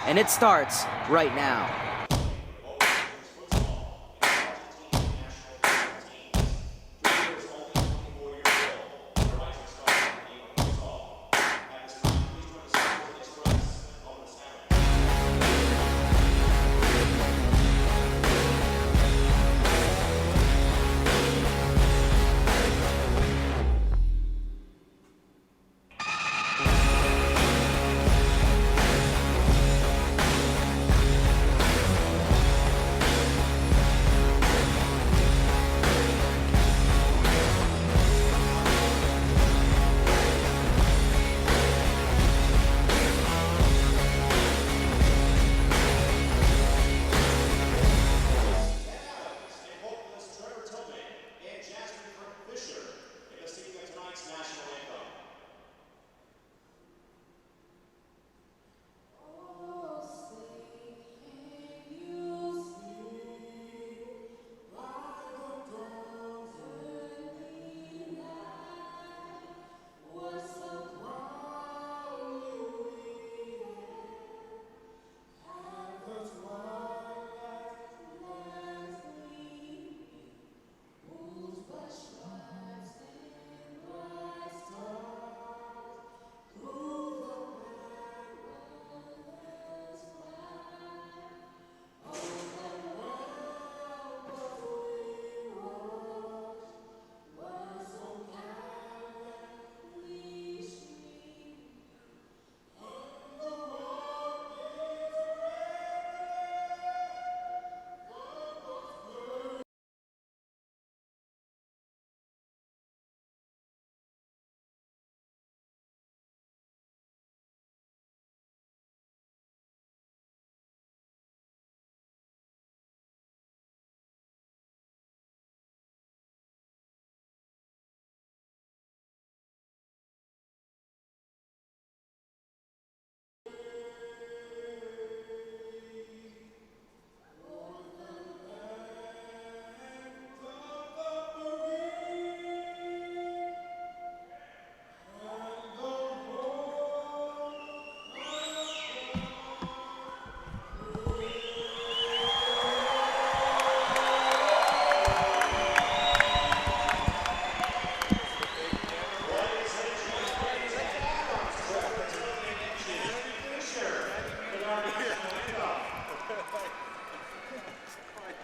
and it starts right now.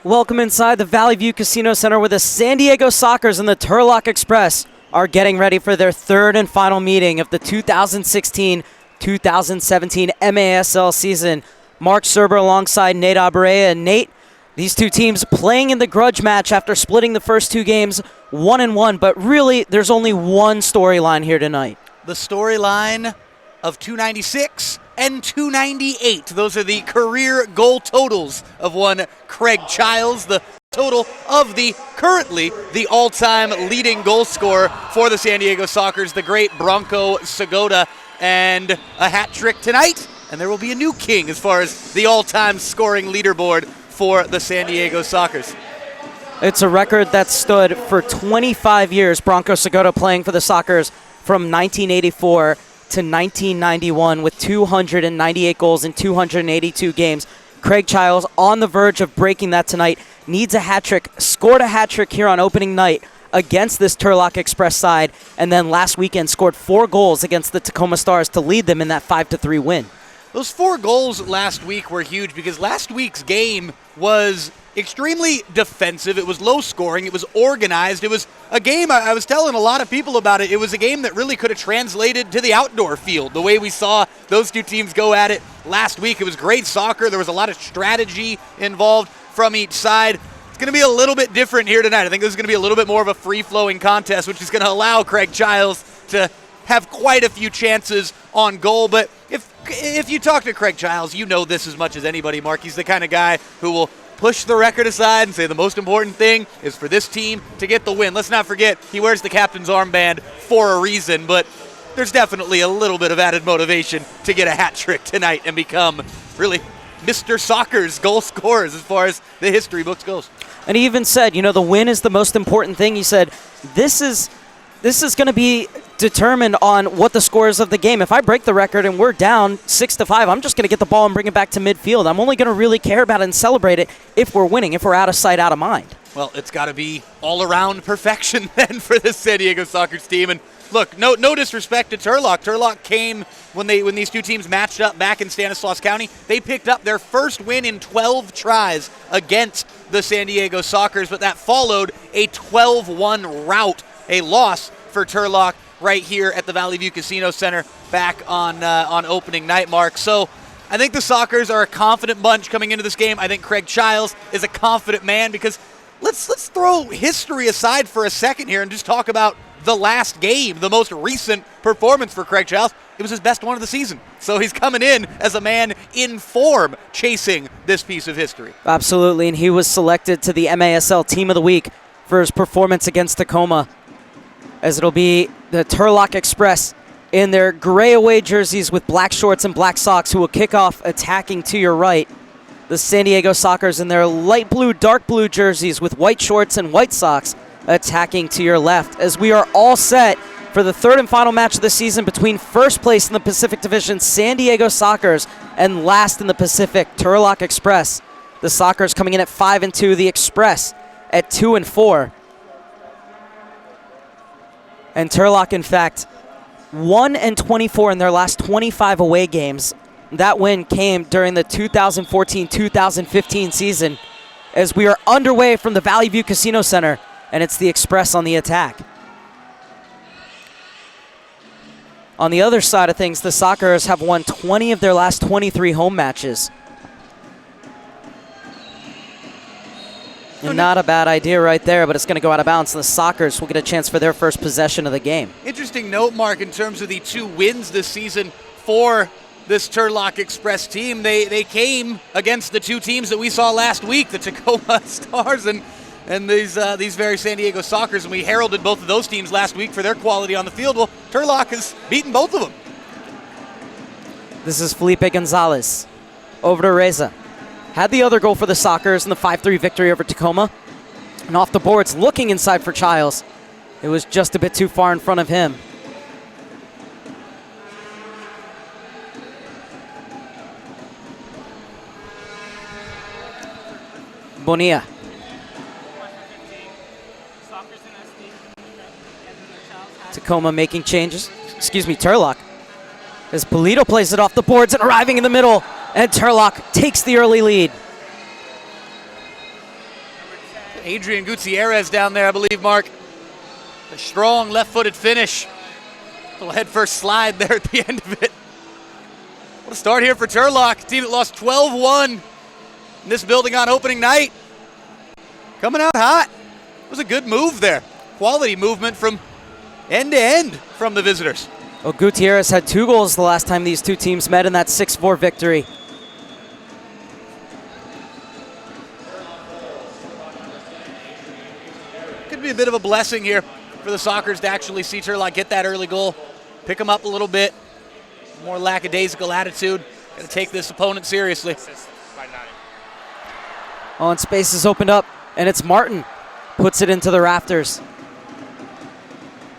Welcome inside the Valley View Casino Center where the San Diego Sockers and the Turlock Express are getting ready for their third and final meeting of the 2016-2017 MASL season. Mark Serber alongside Nate Aberea. And Nate, these two teams playing in the grudge match after splitting the first two games 1-1, but really there's only one storyline here tonight. The storyline of 296 and 298. Those are the career goal totals of one Craig Childs, the total of currently the all-time leading goal scorer for the San Diego Sockers, the great Bronco Segota, and a hat trick tonight, and there will be a new king as far as the all-time scoring leaderboard for the San Diego Sockers. It's a record that stood for 25 years, Bronco Segota playing for the Sockers from 1984 to 1991 with 298 goals in 282 games. Craig Childs on the verge of breaking that tonight. Needs a hat trick. Scored a hat trick here on opening night against this Turlock Express side, and then last weekend scored 4 goals against the Tacoma Stars to lead them in that 5-3 win. Those 4 goals last week were huge because last week's game was extremely defensive. It was low scoring. It was organized. It was a game, I was telling a lot of people about it, it was a game that really could have translated to the outdoor field. The way we saw those two teams go at it last week, it was great soccer. There was a lot of strategy involved from each side. It's going to be a little bit different here tonight. I think this is going to be a little bit more of a free-flowing contest, which is going to allow Craig Childs to have quite a few chances on goal. But if you talk to Craig Childs, you know this as much as anybody, Mark. He's the kind of guy who will push the record aside and say the most important thing is for this team to get the win. Let's not forget, he wears the captain's armband for a reason, but there's definitely a little bit of added motivation to get a hat trick tonight and become really Mr. Soccer's goal scorers as far as the history books goes. And he even said, the win is the most important thing. He said, this is going to be determined on what the score is of the game. If I break the record and we're down 6-5, I'm just going to get the ball and bring it back to midfield. I'm only going to really care about it and celebrate it if we're winning, if we're out of sight, out of mind. Well, it's got to be all-around perfection then for the San Diego Sockers team. And look, no disrespect to Turlock. Turlock came when these two teams matched up back in Stanislaus County. They picked up their first win in 12 tries against the San Diego Sockers, but that followed a 12-1 rout, a loss for Turlock right here at the Valley View Casino Center back on opening night, Mark. So I think the Sockers are a confident bunch coming into this game. I think Craig Childs is a confident man because let's throw history aside for a second here and just talk about the last game, the most recent performance for Craig Childs. It was his best one of the season. So he's coming in as a man in form chasing this piece of history. Absolutely, and he was selected to the MASL Team of the Week for his performance against Tacoma, as it'll be the Turlock Express in their gray away jerseys with black shorts and black socks who will kick off attacking to your right. The San Diego Sockers in their light blue, dark blue jerseys with white shorts and white socks attacking to your left, as we are all set for the third and final match of the season between first place in the Pacific Division, San Diego Sockers, and last in the Pacific, Turlock Express. The Sockers coming in at 5-2, the Express at 2-4. And Turlock, in fact, 1-24 in their last 25 away games. That win came during the 2014-2015 season, as we are underway from the Valley View Casino Center, and it's the Express on the attack. On the other side of things, the Sockers have won 20 of their last 23 home matches. And not a bad idea right there, but it's going to go out of bounds, and the Sockers will get a chance for their first possession of the game. Interesting note, Mark, in terms of the two wins this season for this Turlock Express team. They came against the two teams that we saw last week, the Tacoma Stars and these very San Diego Sockers, and we heralded both of those teams last week for their quality on the field. Well, Turlock has beaten both of them. This is Felipe Gonzalez over to Reza. Had the other goal for the Sockers in the 5-3 victory over Tacoma. And off the boards, looking inside for Childs. It was just a bit too far in front of him. Bonilla. Tacoma making changes. Turlock. As Polito plays it off the boards and arriving in the middle. And Turlock takes the early lead. Adrian Gutierrez down there, I believe, Mark. A strong left-footed finish. Little head-first slide there at the end of it. What a start here for Turlock, a team that lost 12-1 in this building on opening night. Coming out hot. It was a good move there. Quality movement from end to end from the visitors. Well, Gutierrez had 2 goals the last time these two teams met in that 6-4 victory. Could be a bit of a blessing here for the Sockers to actually see Turlock get that early goal, pick them up a little bit, more lackadaisical attitude. Got to take this opponent seriously. Oh, and space is opened up, and it's Martin. Puts it into the rafters.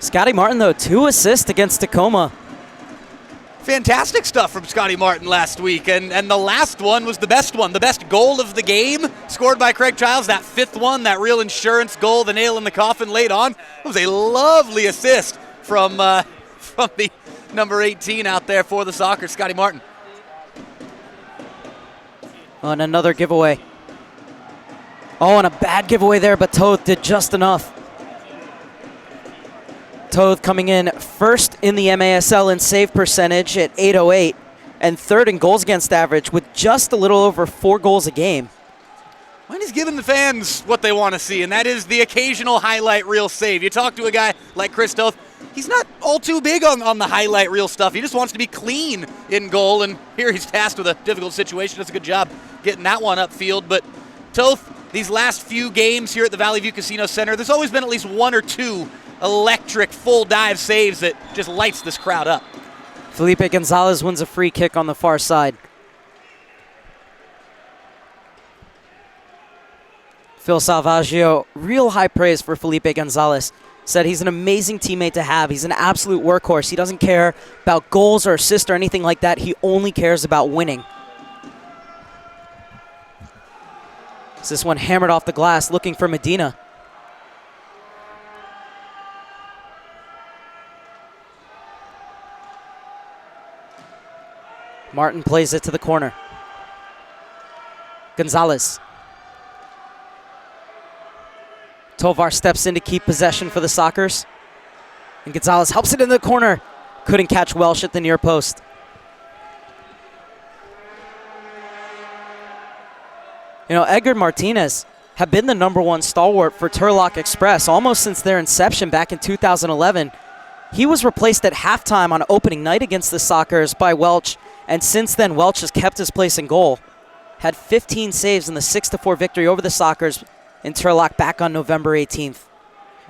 Scotty Martin, though, 2 assists against Tacoma. Fantastic stuff from Scotty Martin last week, and the last one was the best one. The best goal of the game scored by Craig Childs, that 5th one, that real insurance goal, the nail in the coffin laid on. It was a lovely assist from the number 18 out there for the Sockers, Scotty Martin. On another giveaway. Oh, and a bad giveaway there, but Toth did just enough. Toth coming in first in the MASL in save percentage at .808 and third in goals against average with just a little over 4 goals a game. And he's giving the fans what they want to see, and that is the occasional highlight reel save. You talk to a guy like Chris Toth, he's not all too big on the highlight reel stuff. He just wants to be clean in goal, and here he's tasked with a difficult situation. Does a good job getting that one upfield. But Toth, these last few games here at the Valley View Casino Center, there's always been at least 1 or 2 electric full dive saves that just lights this crowd up. Felipe Gonzalez wins a free kick on the far side. Phil Salvaggio, real high praise for Felipe Gonzalez. said he's an amazing teammate to have. He's an absolute workhorse. He doesn't care about goals or assists or anything like that. He only cares about winning. This one hammered off the glass, looking for Medina. Martin plays it to the corner. Gonzalez. Tovar steps in to keep possession for the Sockers. And Gonzalez helps it in the corner. Couldn't catch Welsh at the near post. You know, Edgar Martinez have been the #1 stalwart for Turlock Express almost since their inception back in 2011. He was replaced at halftime on opening night against the Sockers by Welch, and since then Welch has kept his place in goal. Had 15 saves in the 6-4 victory over the Sockers in Turlock back on November 18th.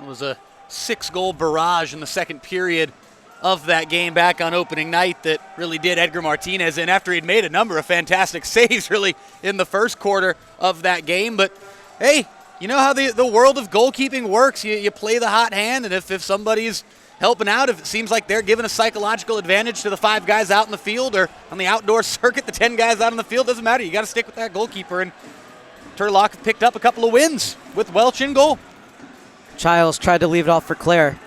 It was a 6-goal barrage in the second period of that game back on opening night that really did Edgar Martinez in after he'd made a number of fantastic saves really in the first quarter of that game. But hey, you know how the world of goalkeeping works. You play the hot hand, and if somebody's helping out, if it seems like they're giving a psychological advantage to the 5 guys out in the field or on the outdoor circuit, the 10 guys out in the field, doesn't matter. You got to stick with that goalkeeper, and Turlock have picked up a couple of wins with Welch in goal. Childs tried to leave it off for Claire.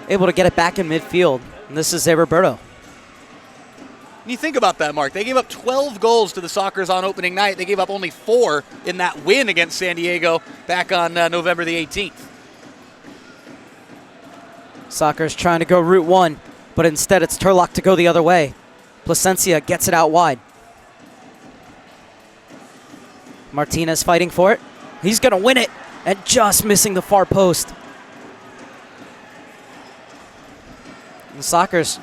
Able to get it back in midfield. And this is Roberto. And you think about that, Mark. They gave up 12 goals to the Sockers on opening night. They gave up only 4 in that win against San Diego back on November the 18th. Sockers trying to go route 1, but instead it's Turlock to go the other way. Placencia gets it out wide. Martinez fighting for it. He's going to win it, and just missing the far post. The Sockers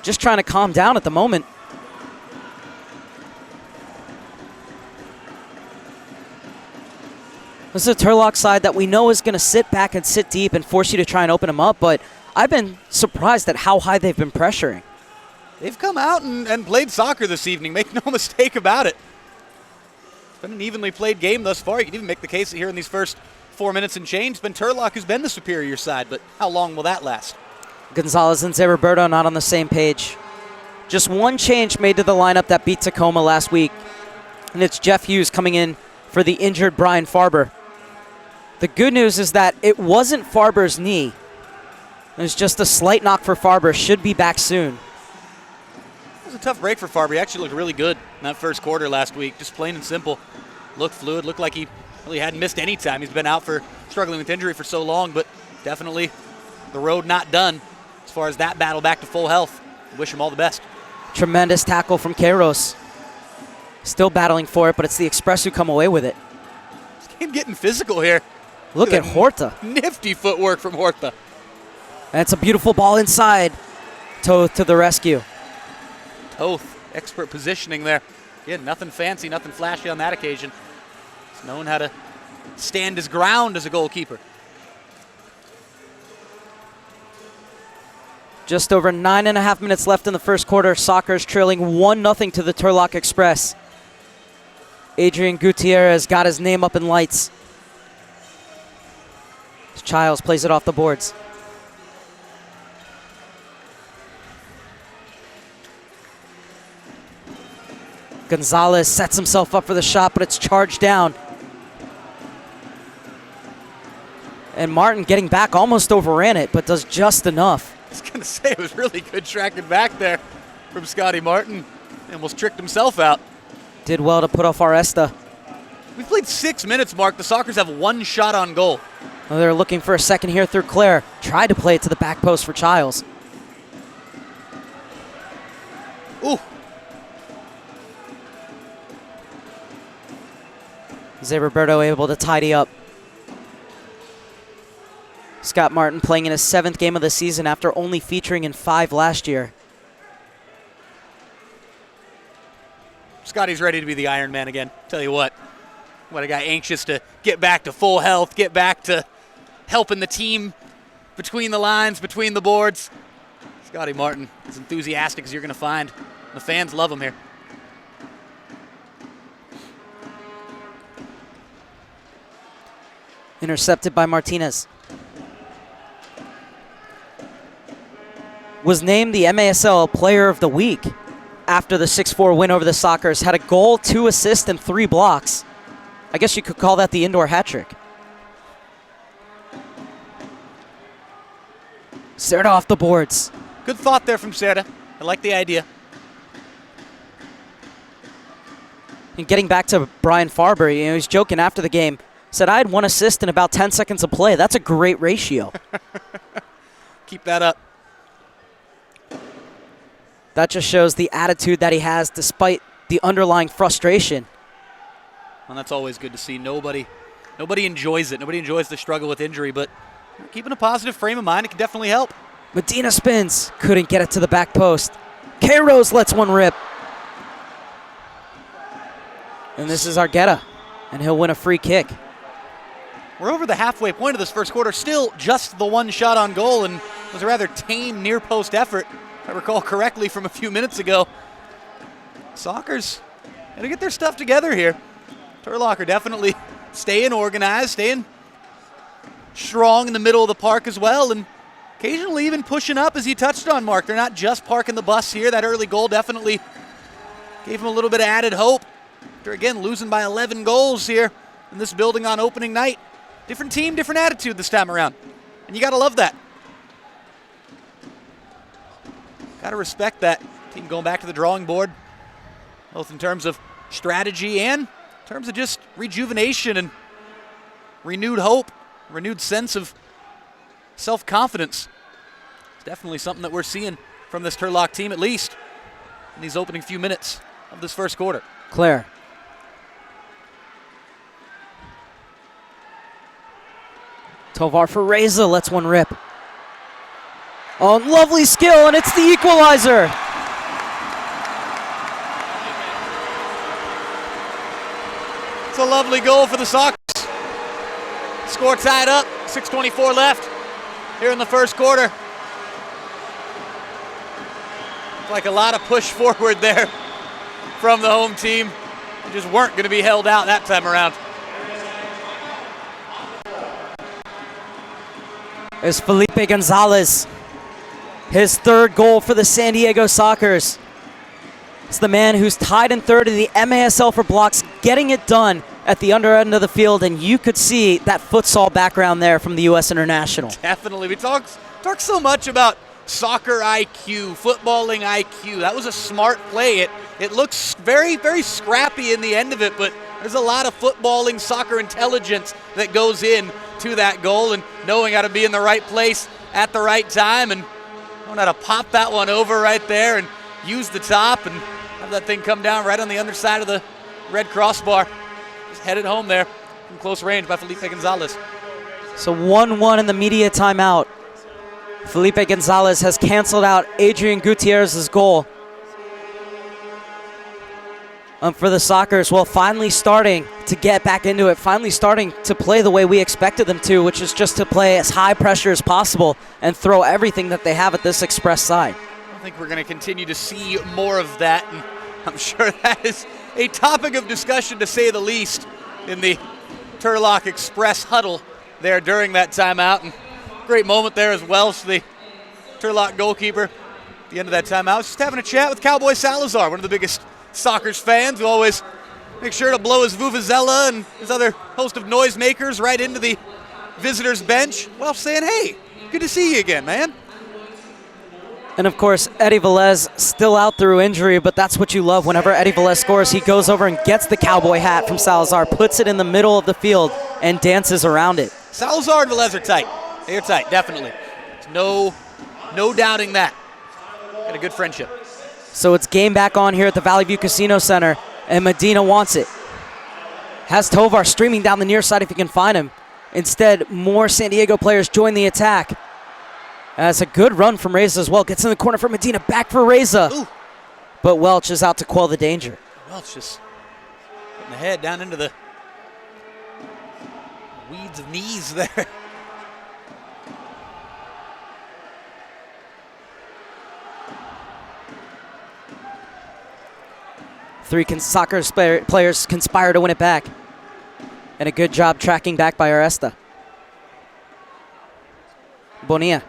just trying to calm down at the moment. This is a Turlock side that we know is going to sit back and sit deep and force you to try and open them up, but I've been surprised at how high they've been pressuring. They've come out and played soccer this evening, make no mistake about it. It's been an evenly played game thus far. You can even make the case that here in these first 4 minutes and change, it's been Turlock who's been the superior side, but how long will that last? Gonzalez and Roberto not on the same page. Just one change made to the lineup that beat Tacoma last week, and it's Jeff Hughes coming in for the injured Brian Farber. The good news is that it wasn't Farber's knee. It was just a slight knock for Farber. Should be back soon. It was a tough break for Farber. He actually looked really good in that first quarter last week. Just plain and simple. Looked fluid. Looked like he really hadn't missed any time. He's been out for struggling with injury for so long, but definitely the road not done as far as that battle back to full health. Wish him all the best. Tremendous tackle from Queiroz. Still battling for it, but it's the Express who come away with it. This game getting physical here. Look at Horta. Nifty footwork from Horta. And it's a beautiful ball inside. Toth to the rescue. Toth, expert positioning there. Again, nothing fancy, nothing flashy on that occasion. He's known how to stand his ground as a goalkeeper. Just over 9.5 minutes left in the first quarter. Sockers trailing 1-0 to the Turlock Express. Adrian Gutierrez got his name up in lights. Childs plays it off the boards. Gonzalez sets himself up for the shot, but it's charged down. And Martin getting back almost overran it, but does just enough. I was going to say, it was really good tracking back there from Scotty Martin. Almost tricked himself out. Did well to put off Aresta. We've played 6 minutes, Mark. The Sockers have 1 shot on goal. Well, they're looking for a second here through Claire. Tried to play it to the back post for Childs. Ooh. Zé Roberto able to tidy up. Scott Martin playing in his 7th game of the season after only featuring in 5 last year. Scotty's ready to be the Iron Man again. Tell you what a guy anxious to get back to full health, get back to helping the team between the lines, between the boards. Scotty Martin, as enthusiastic as you're going to find. The fans love him here. Intercepted by Martinez. was named the MASL Player of the Week after the 6-4 win over the Sockers. Had a goal, 2 assists, and 3 blocks. I guess you could call that the indoor hat trick. Serta off the boards. Good thought there from Serta. I like the idea. And getting back to Brian Farber, he's joking after the game. Said, I had 1 assist in about 10 seconds of play. That's a great ratio. Keep that up. That just shows the attitude that he has despite the underlying frustration. And that's always good to see. Nobody enjoys it. Nobody enjoys the struggle with injury, but keeping a positive frame of mind, it can definitely help. Medina spins. Couldn't get it to the back post. K-Rose lets one rip. And this is Argueta, and he'll win a free kick. We're over the halfway point of this first quarter. Still just the 1 shot on goal, and it was a rather tame near-post effort, if I recall correctly from a few minutes ago. Sockers got to get their stuff together here. Turlock are definitely staying organized, staying strong in the middle of the park as well, and occasionally even pushing up, as you touched on, Mark. They're not just parking the bus here. That early goal definitely gave them a little bit of added hope. After, again, losing by 11 goals here in this building on opening night. Different team, different attitude this time around. And you got to love that. Got to respect that. Team going back to the drawing board, both in terms of strategy and in terms of just rejuvenation and renewed hope, renewed sense of self-confidence. It's definitely something that we're seeing from this Turlock team, at least in these opening few minutes of this first quarter. Claire. Tovar for Reza lets one rip. Oh, lovely skill, and it's the equalizer. It's a lovely goal for the Sockers. Score tied up, 6:24 left here in the first quarter. Like a lot of push forward there from the home team. They just weren't going to be held out that time around. Is Felipe Gonzalez. His 3rd goal for the San Diego Sockers. It's the man who's tied in 3rd in the MASL for blocks, getting it done at the under end of the field, and you could see that futsal background there from the U.S. International. Definitely. We talk so much about soccer IQ, footballing IQ. That was a smart play. It looks very, very scrappy in the end of it, but there's a lot of footballing, soccer intelligence that goes in to that goal, and knowing how to be in the right place at the right time, and knowing how to pop that one over right there and use the top and have that thing come down right on the underside of the red crossbar. Just headed home there from close range by Felipe Gonzalez. So 1-1 in the media timeout. Felipe Gonzalez has canceled out Adrian Gutierrez's goal. For the Sockers, well, finally starting to get back into it, finally starting to play the way we expected them to, which is just to play as high pressure as possible and throw everything that they have at this Express side. I think we're going to continue to see more of that, and I'm sure that is a topic of discussion, to say the least, in the Turlock Express huddle there during that timeout. And great moment there as well for the Turlock goalkeeper at the end of that timeout. Just having a chat with Cowboy Salazar, one of the biggest Sockers fans, who always make sure to blow his vuvuzela and his other host of noisemakers right into the visitors' bench while saying, hey, good to see you again, man. And of course, Eddie Velez still out through injury, but that's what you love. Whenever Eddie Velez scores, he goes over and gets the cowboy hat from Salazar, puts it in the middle of the field, and dances around it. Salazar and Velez are tight. They're tight, definitely. There's no doubting that. Got a good friendship. So it's game back on here at the Valley View Casino Center, and Medina wants it. Has Tovar streaming down the near side if he can find him. Instead, more San Diego players join the attack. That's a good run from Reza as well. Gets in the corner for Medina, back for Reza. Ooh. But Welch is out to quell the danger. Welch just putting the head down into the weeds of knees there. Three soccer players conspire to win it back. And a good job tracking back by Aresta. Bonilla.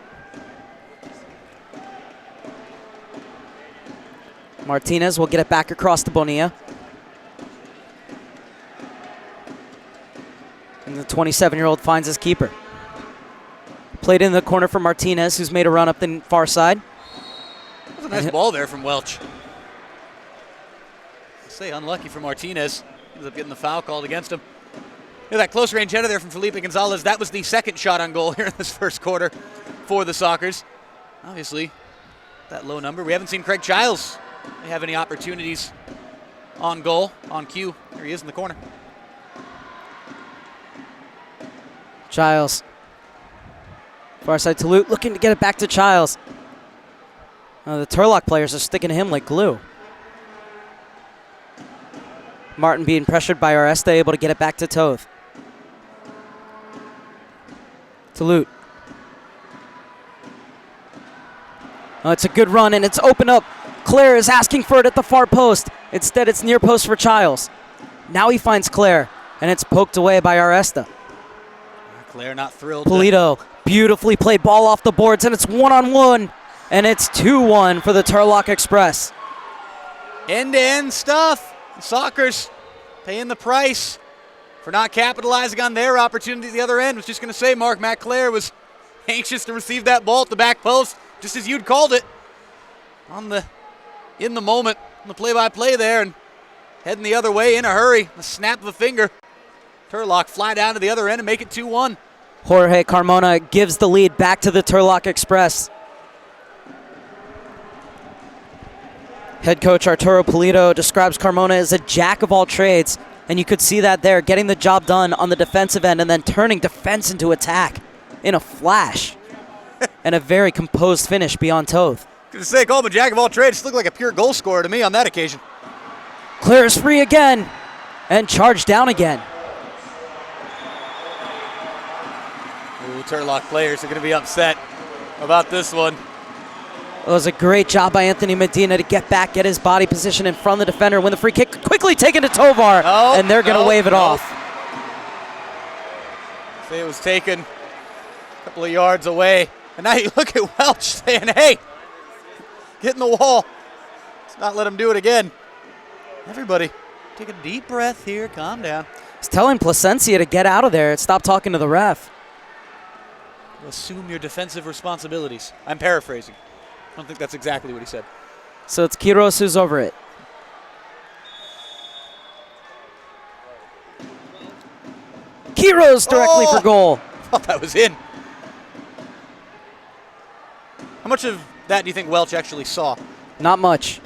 Martinez will get it back across to Bonilla. And the 27-year-old finds his keeper. Played in the corner for Martinez, who's made a run up the far side. That was a nice ball there from Welch. I'll say unlucky for Martinez. Ends up getting the foul called against him. Yeah, that close range header there from Felipe Gonzalez. That was the second shot on goal here in this first quarter for the Sockers. Obviously, that low number. We haven't seen Craig Giles have any opportunities on goal, on cue. There he is in the corner. Giles. Far side to Lute, looking to get it back to Giles. The Turlock players are sticking to him like glue. Martin being pressured by Aresta, able to get it back to Toth. To Lute. Oh, it's a good run, and it's open up. Claire is asking for it at the far post. Instead, it's near post for Giles. Now he finds Claire, and it's poked away by Aresta. Claire not thrilled. Polito, beautifully played ball off the boards, and it's one-on-one, and it's 2-1 for the Turlock Express. End-to-end stuff. The Sockers paying the price for not capitalizing on their opportunity at the other end. Was just going to say, Mark, Matt Claire was anxious to receive that ball at the back post, just as you'd called it. In the moment, on the play-by-play there, and heading the other way in a hurry. The snap of a finger. Turlock fly down to the other end and make it 2-1. Jorge Carmona gives the lead back to the Turlock Express. Head coach Arturo Polito describes Carmona as a jack of all trades, and you could see that there, getting the job done on the defensive end and then turning defense into attack in a flash. And a very composed finish beyond Toth. Gonna say, call him a jack of all trades. Just looked like a pure goal scorer to me on that occasion. Clears free again and charged down again. Ooh, Turlock players are going to be upset about this one. It was a great job by Anthony Medina to get back, get his body position in front of the defender, win the free kick, quickly taken to Tovar, and they're going to wave it off. Say it was taken a couple of yards away. And now you look at Welch saying, hey, get in the wall. Let's not let him do it again. Everybody, take a deep breath here, calm down. He's telling Placencia to get out of there and stop talking to the ref. Assume your defensive responsibilities. I'm paraphrasing. I don't think that's exactly what he said. So it's Quiros who's over it. Quiros directly for goal. I thought that was in. How much of that do you think Welch actually saw? Not much.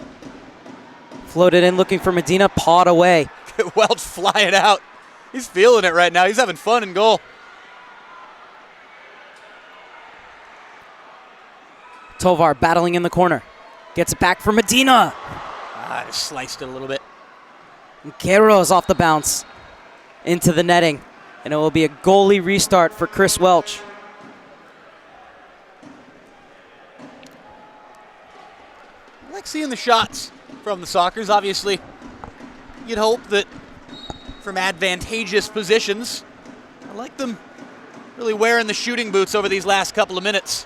Floated in looking for Medina, pawed away. Welch flying out. He's feeling it right now. He's having fun in goal. Tovar battling in the corner. Gets it back for Medina. Just sliced it a little bit. And Queiroz off the bounce into the netting. And it will be a goalie restart for Chris Welch. I like seeing the shots from the Sockers. Obviously, you'd hope that from advantageous positions, I like them really wearing the shooting boots over these last couple of minutes.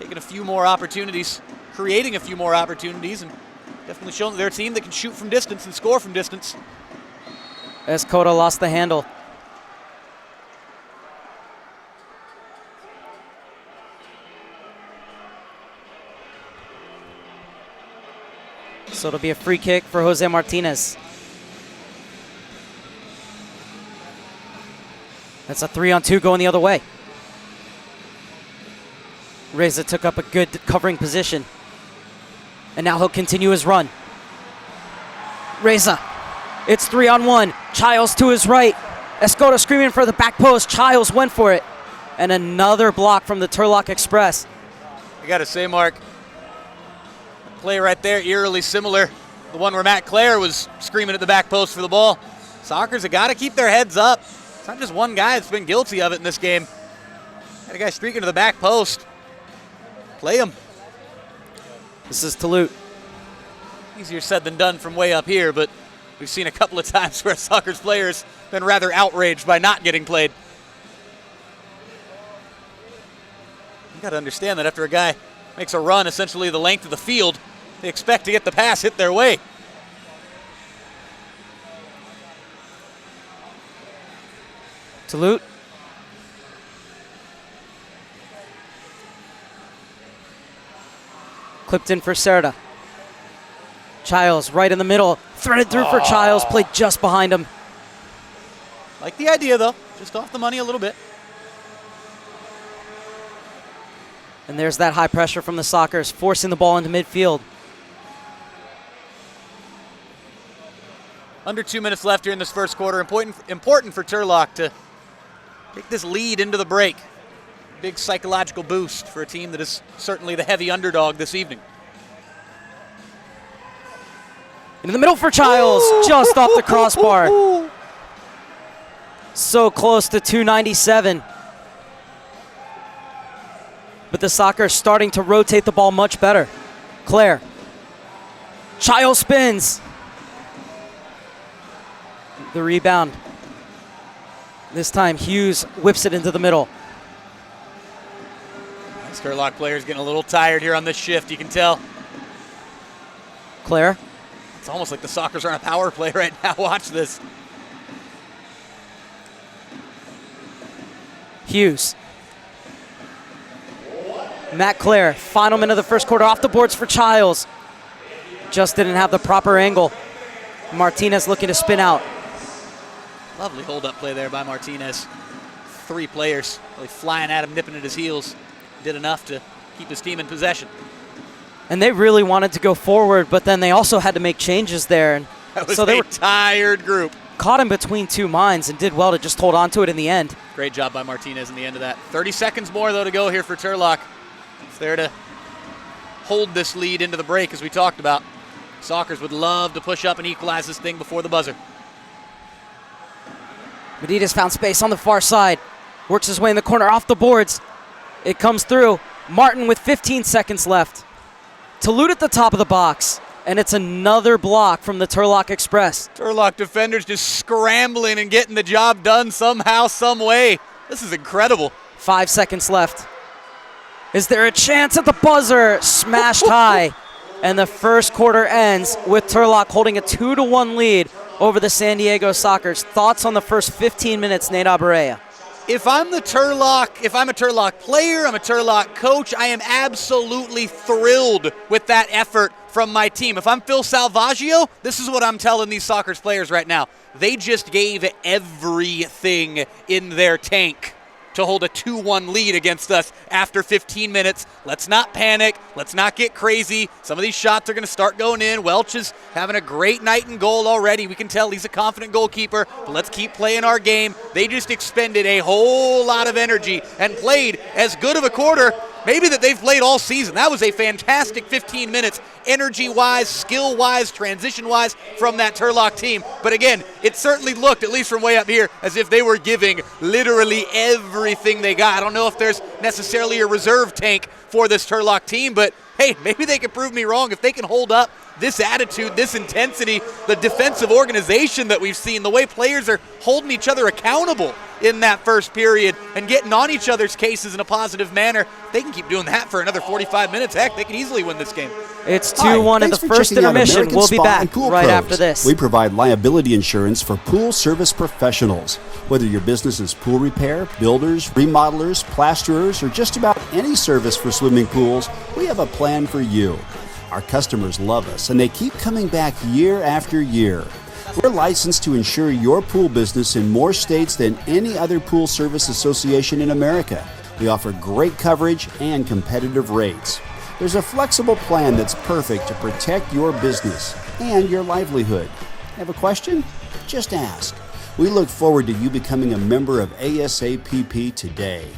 Taking a few more opportunities, creating a few more opportunities, and definitely showing that they're a team that can shoot from distance and score from distance. Escoda lost the handle. So it'll be a free kick for Jose Martinez. That's a 3-on-2 going the other way. Reza took up a good covering position. And now he'll continue his run. Reza. It's 3-on-1. Childs to his right. Escoda screaming for the back post. Childs went for it. And another block from the Turlock Express. I got to say, Mark, the play right there, eerily similar. The one where Matt Clare was screaming at the back post for the ball. Sockers have got to keep their heads up. It's not just one guy that's been guilty of it in this game. Got a guy streaking to the back post. Play him. This is Toulouse. Easier said than done from way up here, but we've seen a couple of times where Sockers players have been rather outraged by not getting played. You got to understand that after a guy makes a run essentially the length of the field, they expect to get the pass hit their way. Salute. Clipped in for Serta. Childs right in the middle. Threaded through for Childs. Played just behind him. Like the idea, though. Just off the money a little bit. And there's that high pressure from the Sockers, forcing the ball into midfield. Under 2 minutes left here in this first quarter. Important for Turlock to take this lead into the break. Big psychological boost for a team that is certainly the heavy underdog this evening. In the middle for Childs, just off the crossbar. So close to 297. But the Sockers starting to rotate the ball much better. Claire. Childs spins. The rebound. This time Hughes whips it into the middle. Turlock players getting a little tired here on this shift, you can tell. Claire. It's almost like the Sockers are on a power play right now. Watch this. Hughes. Matt Claire, final minute of the first quarter, off the boards for Childs. Just didn't have the proper angle. Martinez looking to spin out. Lovely hold-up play there by Martinez. 3 players really flying at him, nipping at his heels. Did enough to keep his team in possession. And they really wanted to go forward, but then they also had to make changes there. And that was so they a were tired group. Caught in between two minds and did well to just hold on to it in the end. Great job by Martinez in the end of that. 30 seconds more, though, to go here for Turlock. It's there to hold this lead into the break, as we talked about. Sockers would love to push up and equalize this thing before the buzzer. Meditas found space on the far side. Works his way in the corner, off the boards. It comes through. Martin with 15 seconds left. Talute at the top of the box. And it's another block from the Turlock Express. Turlock defenders just scrambling and getting the job done somehow, some way. This is incredible. 5 seconds left. Is there a chance at the buzzer? Smashed high. And the first quarter ends with Turlock holding a 2-1 lead over the San Diego Sockers. Thoughts on the first 15 minutes, Nate Abareya? If I'm a Turlock player, I'm a Turlock coach, I am absolutely thrilled with that effort from my team. If I'm Phil Salvaggio, this is what I'm telling these Sockers players right now. They just gave everything in their tank to hold a 2-1 lead against us after 15 minutes. Let's not panic. Let's not get crazy. Some of these shots are going to start going in. Welch is having a great night in goal already. We can tell he's a confident goalkeeper, but let's keep playing our game. They just expended a whole lot of energy and played as good of a quarter maybe that they've played all season. That was a fantastic 15 minutes, energy-wise, skill-wise, transition-wise from that Turlock team. But again, it certainly looked, at least from way up here, as if they were giving literally everything they got. I don't know if there's necessarily a reserve tank for this Turlock team, but hey, maybe they can prove me wrong. If they can hold up this attitude, this intensity, the defensive organization that we've seen, the way players are holding each other accountable in that first period and getting on each other's cases in a positive manner, they can keep doing that for another 45 minutes. Heck, they can easily win this game. It's 2-1 in the first intermission. We'll be back right after this. We provide liability insurance for pool service professionals. Whether your business is pool repair, builders, remodelers, plasterers, or just about any service for swimming pools, we have a plan for you. Our customers love us, and they keep coming back year after year. We're licensed to insure your pool business in more states than any other pool service association in America. We offer great coverage and competitive rates. There's a flexible plan that's perfect to protect your business and your livelihood. Have a question? Just ask. We look forward to you becoming a member of ASAPP today.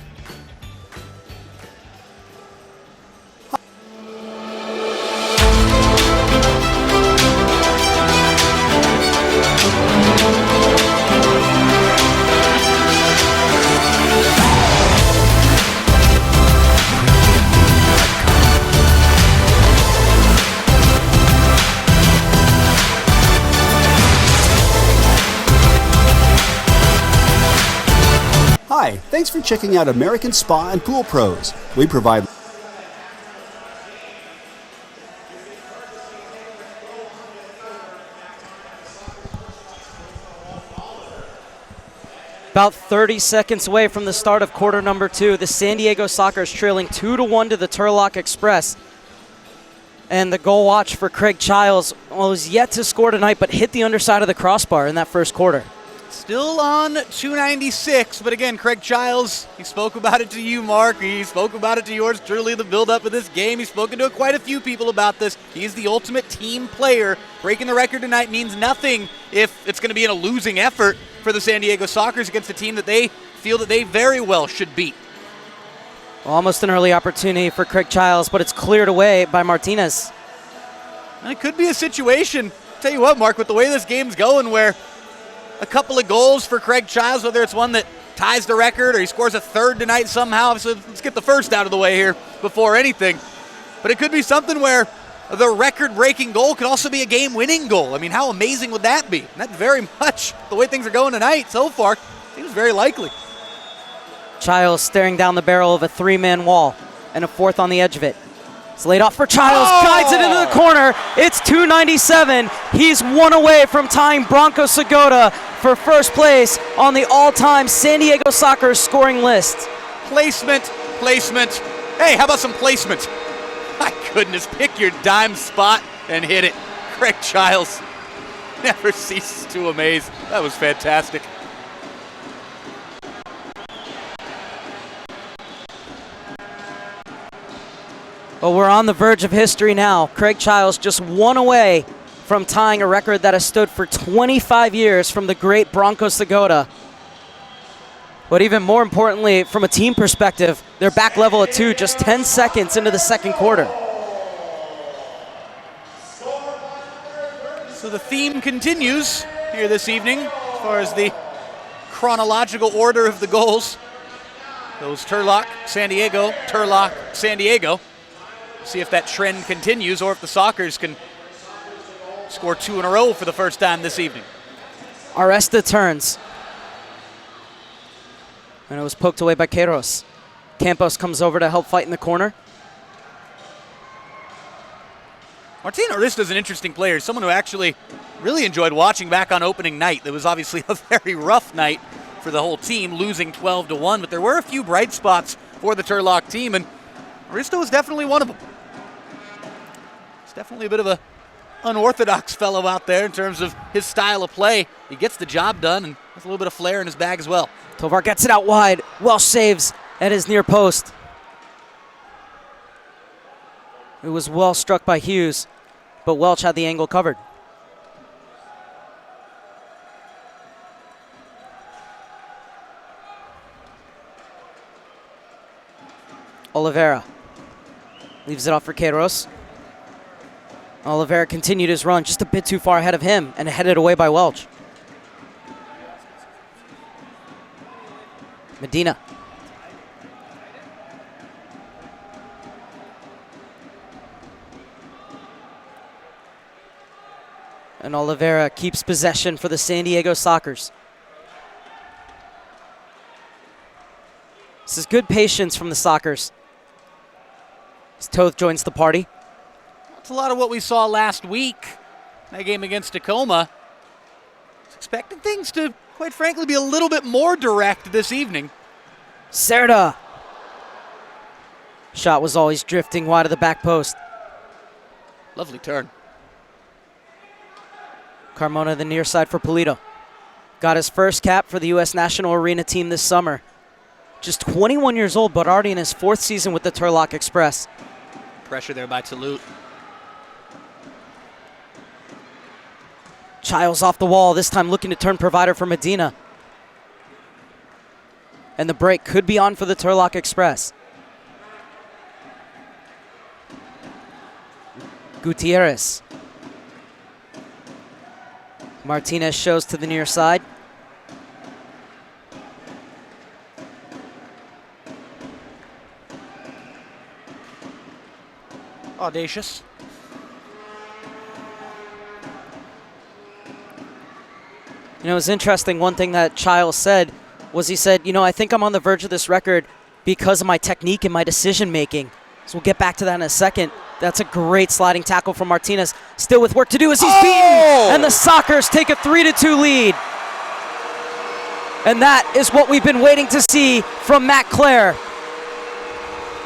Hi, thanks for checking out American Spa and Pool Pros. We provide About 30 seconds away from the start of quarter number 2. The San Diego Sockers trailing 2-1 to the Turlock Express. And the goal watch for Craig Childs was yet to score tonight, but hit the underside of the crossbar in that first quarter. Still on 296, but again, Craig Childs, he spoke about it to you, Mark. He spoke about it to yours truly, the build-up of this game. He's spoken to quite a few people about this. He's the ultimate team player. Breaking the record tonight means nothing if it's going to be in a losing effort for the San Diego Sockers against a team that they feel that they very well should beat. Well, almost an early opportunity for Craig Childs, but it's cleared away by Martinez. And it could be a situation, tell you what, Mark, with the way this game's going, where a couple of goals for Craig Childs, whether it's one that ties the record or he scores a third tonight somehow. So let's get the first out of the way here before anything. But it could be something where the record-breaking goal could also be a game-winning goal. I mean, how amazing would that be? And that's very much the way things are going tonight so far. Seems very likely. Childs staring down the barrel of a 3-man wall and a fourth on the edge of it. It's laid off for Childs, guides it into the corner. It's 297. He's one away from tying Bronco Segota for first place on the all-time San Diego Sockers scoring list. Placement. Hey, how about some placement? My goodness, pick your dime spot and hit it. Craig Childs never ceases to amaze. That was fantastic. Well, we're on the verge of history now. Craig Childs just one away from tying a record that has stood for 25 years from the great Bronco Segota. But even more importantly, from a team perspective, they're back level at 2 just 10 seconds into the second quarter. So the theme continues here this evening as far as the chronological order of the goals. Those Turlock, San Diego, Turlock, San Diego. See if that trend continues or if the Sockers can score 2 in a row for the first time this evening. Aresta turns. And it was poked away by Queiroz. Campos comes over to help fight in the corner. Martin Arista is an interesting player, someone who actually really enjoyed watching back on opening night. It was obviously a very rough night for the whole team, losing 12-1, but there were a few bright spots for the Turlock team, and Arista was definitely one of them. He's definitely a bit of a unorthodox fellow out there in terms of his style of play. He gets the job done and has a little bit of flair in his bag as well. Tovar gets it out wide. Welsh saves at his near post. It was well struck by Hughes, but Welch had the angle covered. Oliveira leaves it off for Queiroz. Oliveira continued his run just a bit too far ahead of him and headed away by Welch. Medina. And Oliveira keeps possession for the San Diego Sockers. This is good patience from the Sockers. As Toth joins the party. That's a lot of what we saw last week. That game against Tacoma. Expecting things to, quite frankly, be a little bit more direct this evening. Cerda. Shot was always drifting wide of the back post. Lovely turn. Carmona the near side for Pulido. Got his first cap for the U.S. National Arena team this summer. Just 21 years old, but already in his 4th season with the Turlock Express. Pressure there by Toulouse. Childs off the wall, this time looking to turn provider for Medina. And the break could be on for the Turlock Express. Gutierrez. Martinez shows to the near side. Audacious. You know, it was interesting. One thing that Childs said was he said, you know, I think I'm on the verge of this record because of my technique and my decision making. So we'll get back to that in a second. That's a great sliding tackle from Martinez. Still with work to do as he's beaten. And the Sockers take a 3-2 lead. And that is what we've been waiting to see from Matt Clare.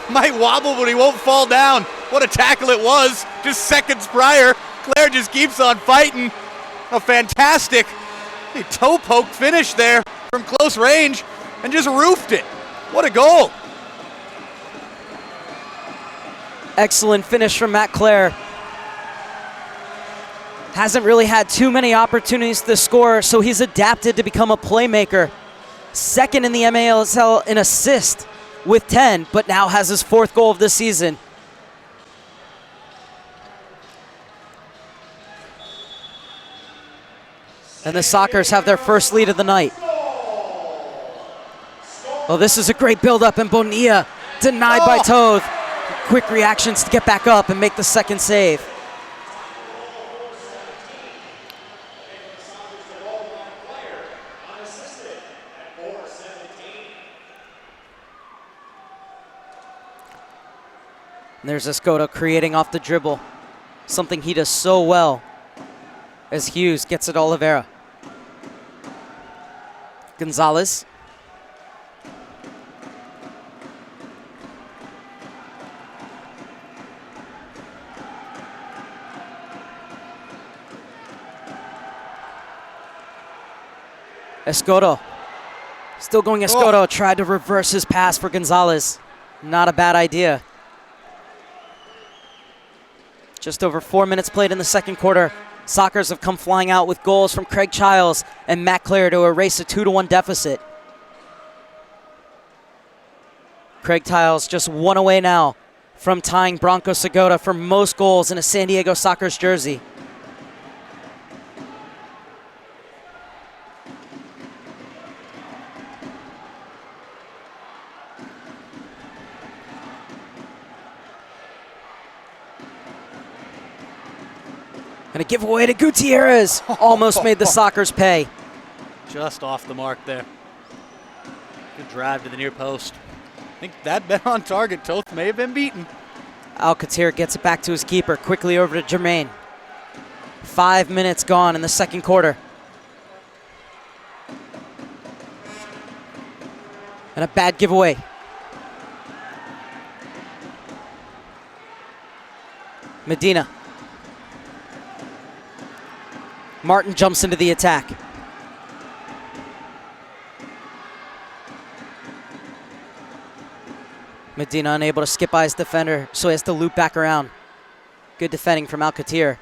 Might wobble, but he won't fall down. What a tackle it was just seconds prior. Clare just keeps on fighting. A fantastic toe poke finish there from close range and just roofed it. What a goal. Excellent finish from Matt Clare. Hasn't really had too many opportunities to score, so he's adapted to become a playmaker. Second in the MALSL in assist with 10, but now has his 4th goal of the season. And the Sockers have their first lead of the night. Oh, this is a great build-up, and Bonilla denied by Toth. Quick reactions to get back up and make the second save. And there's Escoto creating off the dribble, something he does so well, as Hughes gets it Oliveira. Gonzalez. Escoto. Still going Escoto. Tried to reverse his pass for Gonzalez. Not a bad idea. Just over 4 minutes played in the second quarter. Sockers have come flying out with goals from Craig Childs and Matt Clare to erase a 2-1 deficit. Craig Childs just 1 away now from tying Bronco Segota for most goals in a San Diego Sockers jersey. And a giveaway to Gutierrez. Almost made the Sockers pay. Just off the mark there. Good drive to the near post. I think that bet on target. Toth may have been beaten. Alcatir gets it back to his keeper. Quickly over to Jermaine. 5 minutes gone in the second quarter. And a bad giveaway. Medina. Martin jumps into the attack. Medina unable to skip by his defender, so he has to loop back around. Good defending from Alcatir.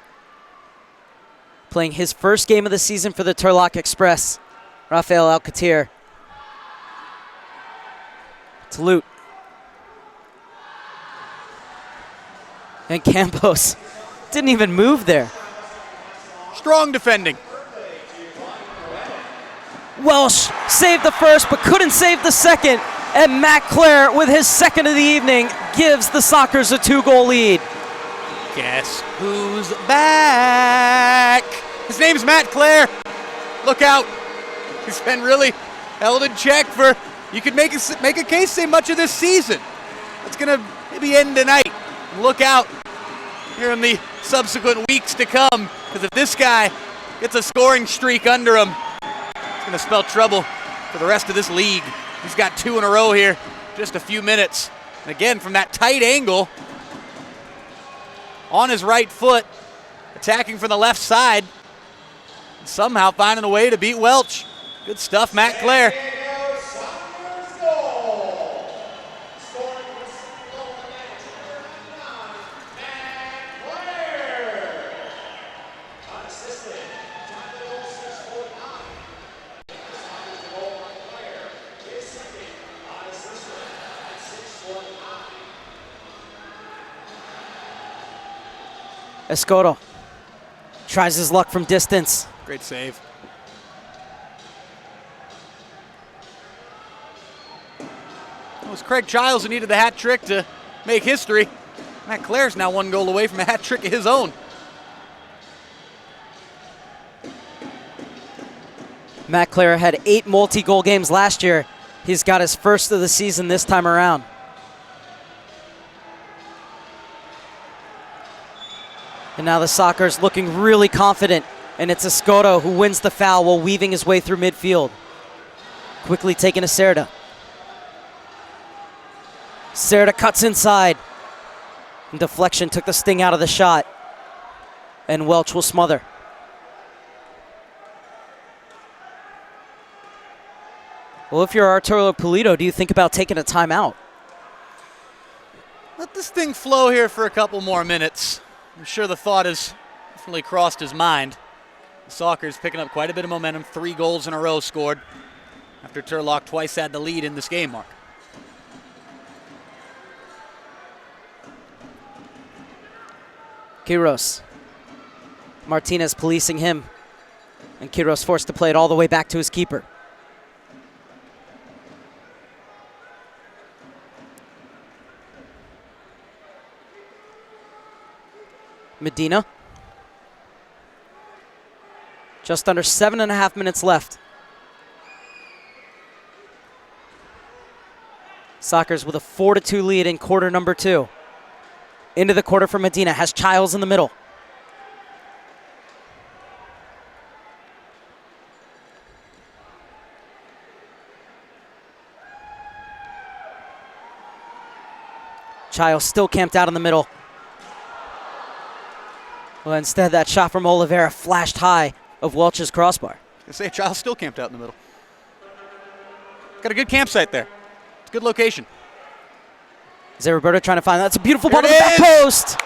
Playing his first game of the season for the Turlock Express, Rafael Alcatir. To Lute. And Campos didn't even move there. Strong defending. Welsh saved the first, but couldn't save the second. And Matt Clare, with his second of the evening, gives the Sockers a 2-goal lead. Guess who's back? His name's Matt Clare. Look out. He's been really held in check for, you could make a case, say, much of this season. It's going to maybe end tonight. Look out here in the subsequent weeks to come, because if this guy gets a scoring streak under him, it's going to spell trouble for the rest of this league. He's got 2 in a row here, just a few minutes. And again, from that tight angle, on his right foot, attacking from the left side, and somehow finding a way to beat Welch. Good stuff, Matt Clare. Escoto tries his luck from distance. Great save. It was Craig Childs who needed the hat trick to make history. Matt Clare's now 1 goal away from a hat trick of his own. Matt Clare had 8 multi-goal games last year. He's got his first of the season this time around. And now the Sockers looking really confident, and it's Escoto who wins the foul while weaving his way through midfield. Quickly taken to Cerda. Cerda cuts inside. And deflection took the sting out of the shot. And Welch will smother. Well, if you're Arturo Pulido, do you think about taking a timeout? Let this thing flow here for a couple more minutes. I'm sure the thought has definitely crossed his mind. The Sockers picking up quite a bit of momentum. 3 goals in a row scored after Turlock twice had the lead in this game, Mark. Quiros. Martinez policing him. And Quiros forced to play it all the way back to his keeper. Medina. Just under 7.5 minutes left. Sockers with a 4-2 lead in quarter number 2. Into the quarter for Medina. Has Childs in the middle. Childs still camped out in the middle. Well, instead, that shot from Oliveira flashed high of Welch's crossbar. I say Childs still camped out in the middle. Got a good campsite there. It's a good location. Is there Roberto trying to find that? That's a beautiful ball to the back post.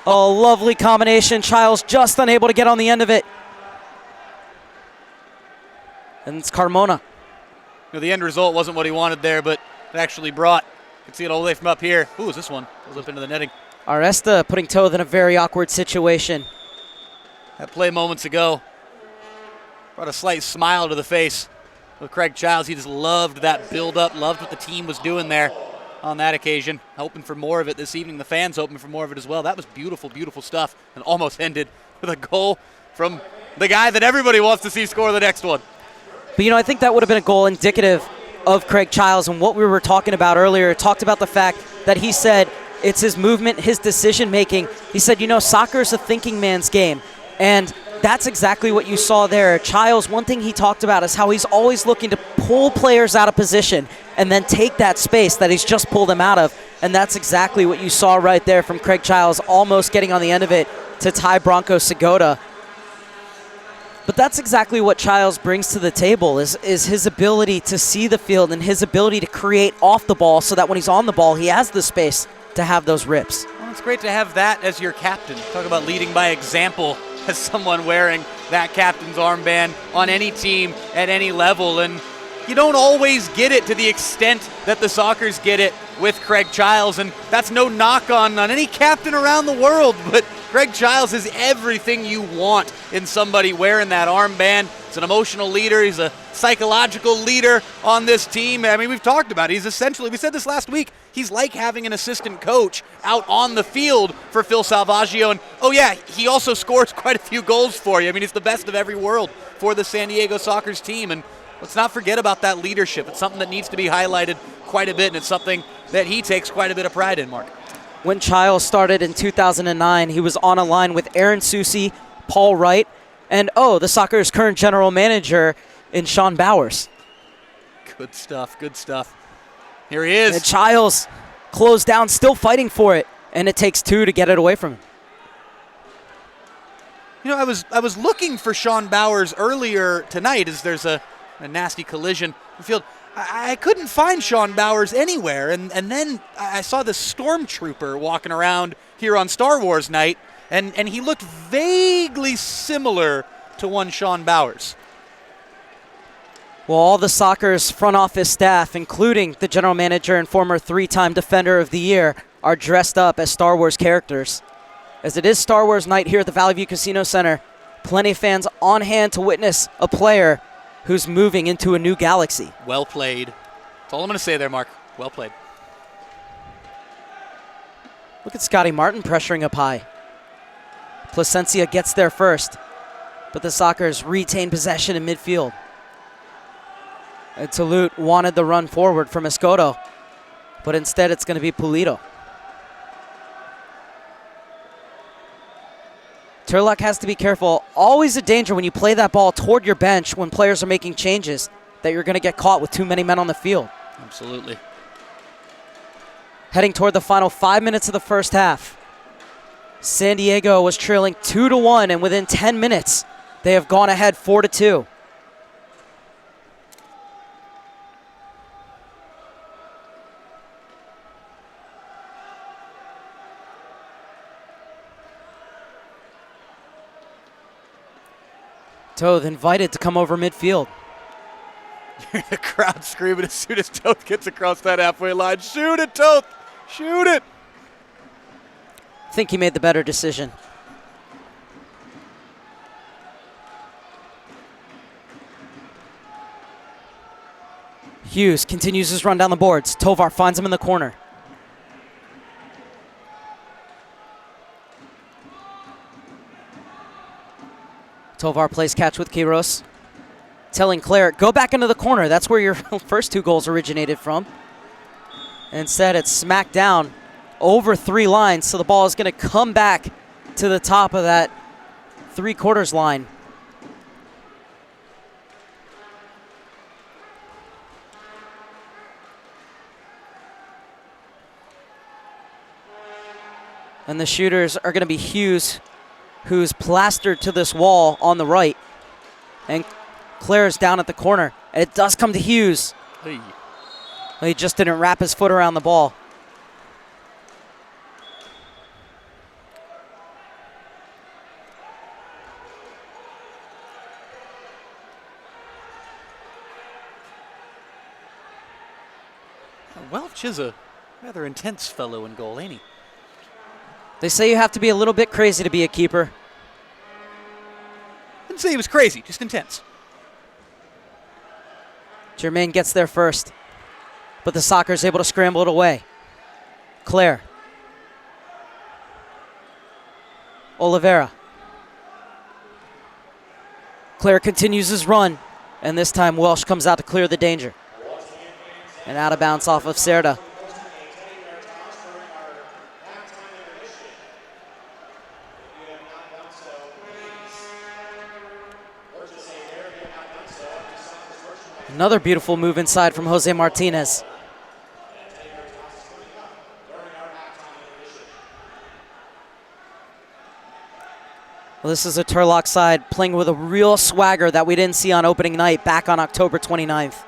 Oh, lovely combination. Childs just unable to get on the end of it. And it's Carmona. You know, the end result wasn't what he wanted there, but it actually brought. You can see it all the way from up here. Ooh, is this one? Goes up into the netting. Aresta putting Toth in a very awkward situation. That play moments ago brought a slight smile to the face of Craig Childs. He just loved that build-up, loved what the team was doing there on that occasion. Hoping for more of it this evening. The fans hoping for more of it as well. That was beautiful, beautiful stuff, and almost ended with a goal from the guy that everybody wants to see score the next one. But, you know, I think that would have been a goal indicative of Craig Childs and what we were talking about earlier. Talked about the fact that he said it's his movement, his decision-making. He said, you know, soccer is a thinking man's game. And that's exactly what you saw there. Childs, one thing he talked about is how he's always looking to pull players out of position and then take that space that he's just pulled them out of. And that's exactly what you saw right there from Craig Childs, almost getting on the end of it to tie Branko Segota. But that's exactly what Childs brings to the table is his ability to see the field and his ability to create off the ball so that when he's on the ball, he has the space to have those rips. Well, it's great to have that as your captain. Talk about leading by example as someone wearing that captain's armband on any team at any level. And you don't always get it to the extent that the Sockers get it with Craig Childs. And that's no knock on any captain around the world, but Craig Childs is everything you want in somebody wearing that armband. He's an emotional leader. He's a psychological leader on this team. I mean, we've talked about it. He's essentially, we said this last week, he's like having an assistant coach out on the field for Phil Salvaggio. And, oh, yeah, he also scores quite a few goals for you. I mean, he's the best of every world for the San Diego Sockers team. And let's not forget about that leadership. It's something that needs to be highlighted quite a bit, and it's something that he takes quite a bit of pride in, Mark. When Childs started in 2009, he was on a line with Aaron Susi, Paul Wright, and, the Sockers' current general manager in Sean Bowers. Good stuff, good stuff. Here he is. And Childs closed down, still fighting for it, and it takes 2 to get it away from him. You know, I was looking for Sean Bowers earlier tonight as there's a nasty collision in the field. I couldn't find Sean Bowers anywhere, and then I saw this stormtrooper walking around here on Star Wars night, and he looked vaguely similar to one Sean Bowers. Well, all the Sockers front office staff, including the general manager and former 3-time Defender of the Year, are dressed up as Star Wars characters. As it is Star Wars night here at the Valley View Casino Center, plenty of fans on hand to witness a player who's moving into a new galaxy. Well played. That's all I'm going to say there, Mark. Well played. Look at Scotty Martin pressuring up high. Placencia gets there first, but the Sockers retain possession in midfield. And Toulouse wanted the run forward from Escoto, but instead it's going to be Pulido. Turlock has to be careful. Always a danger when you play that ball toward your bench when players are making changes that you're going to get caught with too many men on the field. Absolutely. Heading toward the final 5 minutes of the first half. San Diego was trailing 2-1, and within 10 minutes, they have gone ahead 4-2. Toth invited to come over midfield. The crowd screaming as soon as Toth gets across that halfway line. Shoot it, Toth! Shoot it! I think he made the better decision. Hughes continues his run down the boards. Tovar finds him in the corner. Tovar plays catch with Quiros, telling Claire, go back into the corner. That's where your first 2 goals originated from. Instead, it's smacked down over 3 lines, so the ball is going to come back to the top of that 3/4 line. And the shooters are going to be Hughes, who's plastered to this wall on the right. And Claire's down at the corner. And it does come to Hughes. Hey. He just didn't wrap his foot around the ball. Welch is a rather intense fellow in goal, ain't he? They say you have to be a little bit crazy to be a keeper. Didn't say he was crazy, just intense. Jermaine gets there first, but the Soccer's able to scramble it away. Claire. Oliveira. Claire continues his run, and this time Welsh comes out to clear the danger. And out of bounds off of Cerda. Another beautiful move inside from Jose Martinez. Well, this is a Turlock side playing with a real swagger that we didn't see on opening night back on October 29th.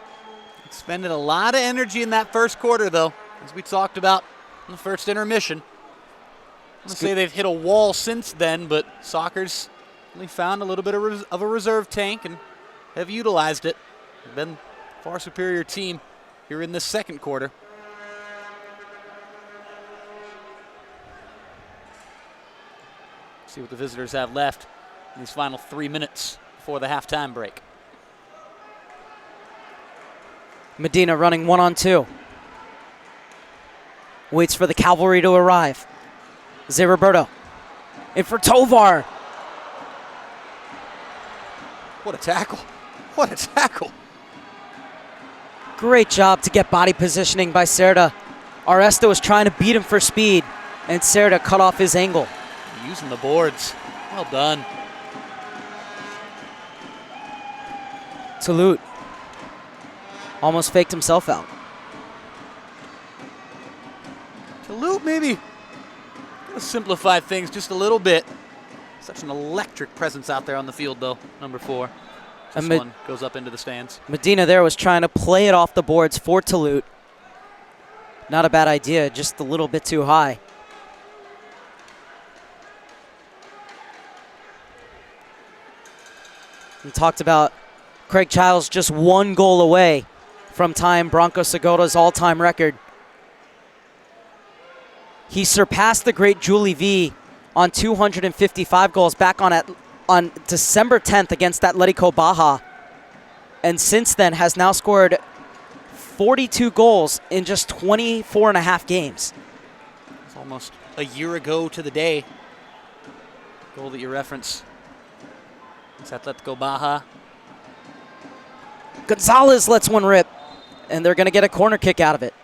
Expended a lot of energy in that first quarter, though, as we talked about in the first intermission. I'm going to say they've hit a wall since then, but Soccer's only found a little bit of a reserve tank and have utilized it. They've been a far superior team here in this second quarter. See what the visitors have left in these final 3 minutes before the halftime break. Medina running 1-on-2. Waits for the cavalry to arrive. Zé Roberto. In for Tovar. What a tackle. What a tackle. Great job to get body positioning by Cerda. Aresta was trying to beat him for speed, and Cerda cut off his angle. Using the boards. Well done. Salute. Almost faked himself out. Salute maybe simplify things just a little bit. Such an electric presence out there on the field, though, number 4. This one goes up into the stands. Medina there was trying to play it off the boards for Tulute. Not a bad idea, just a little bit too high. We talked about Craig Childs just 1 goal away from tying Bronco Segoda's all-time record. He surpassed the great Julie V on 255 goals back on December 10th against Atletico Baja. And since then has now scored 42 goals in just 24 and a half games. It's almost a year ago to the day. Goal that you reference. It's Atletico Baja. Gonzalez lets one rip, and they're going to get a corner kick out of it.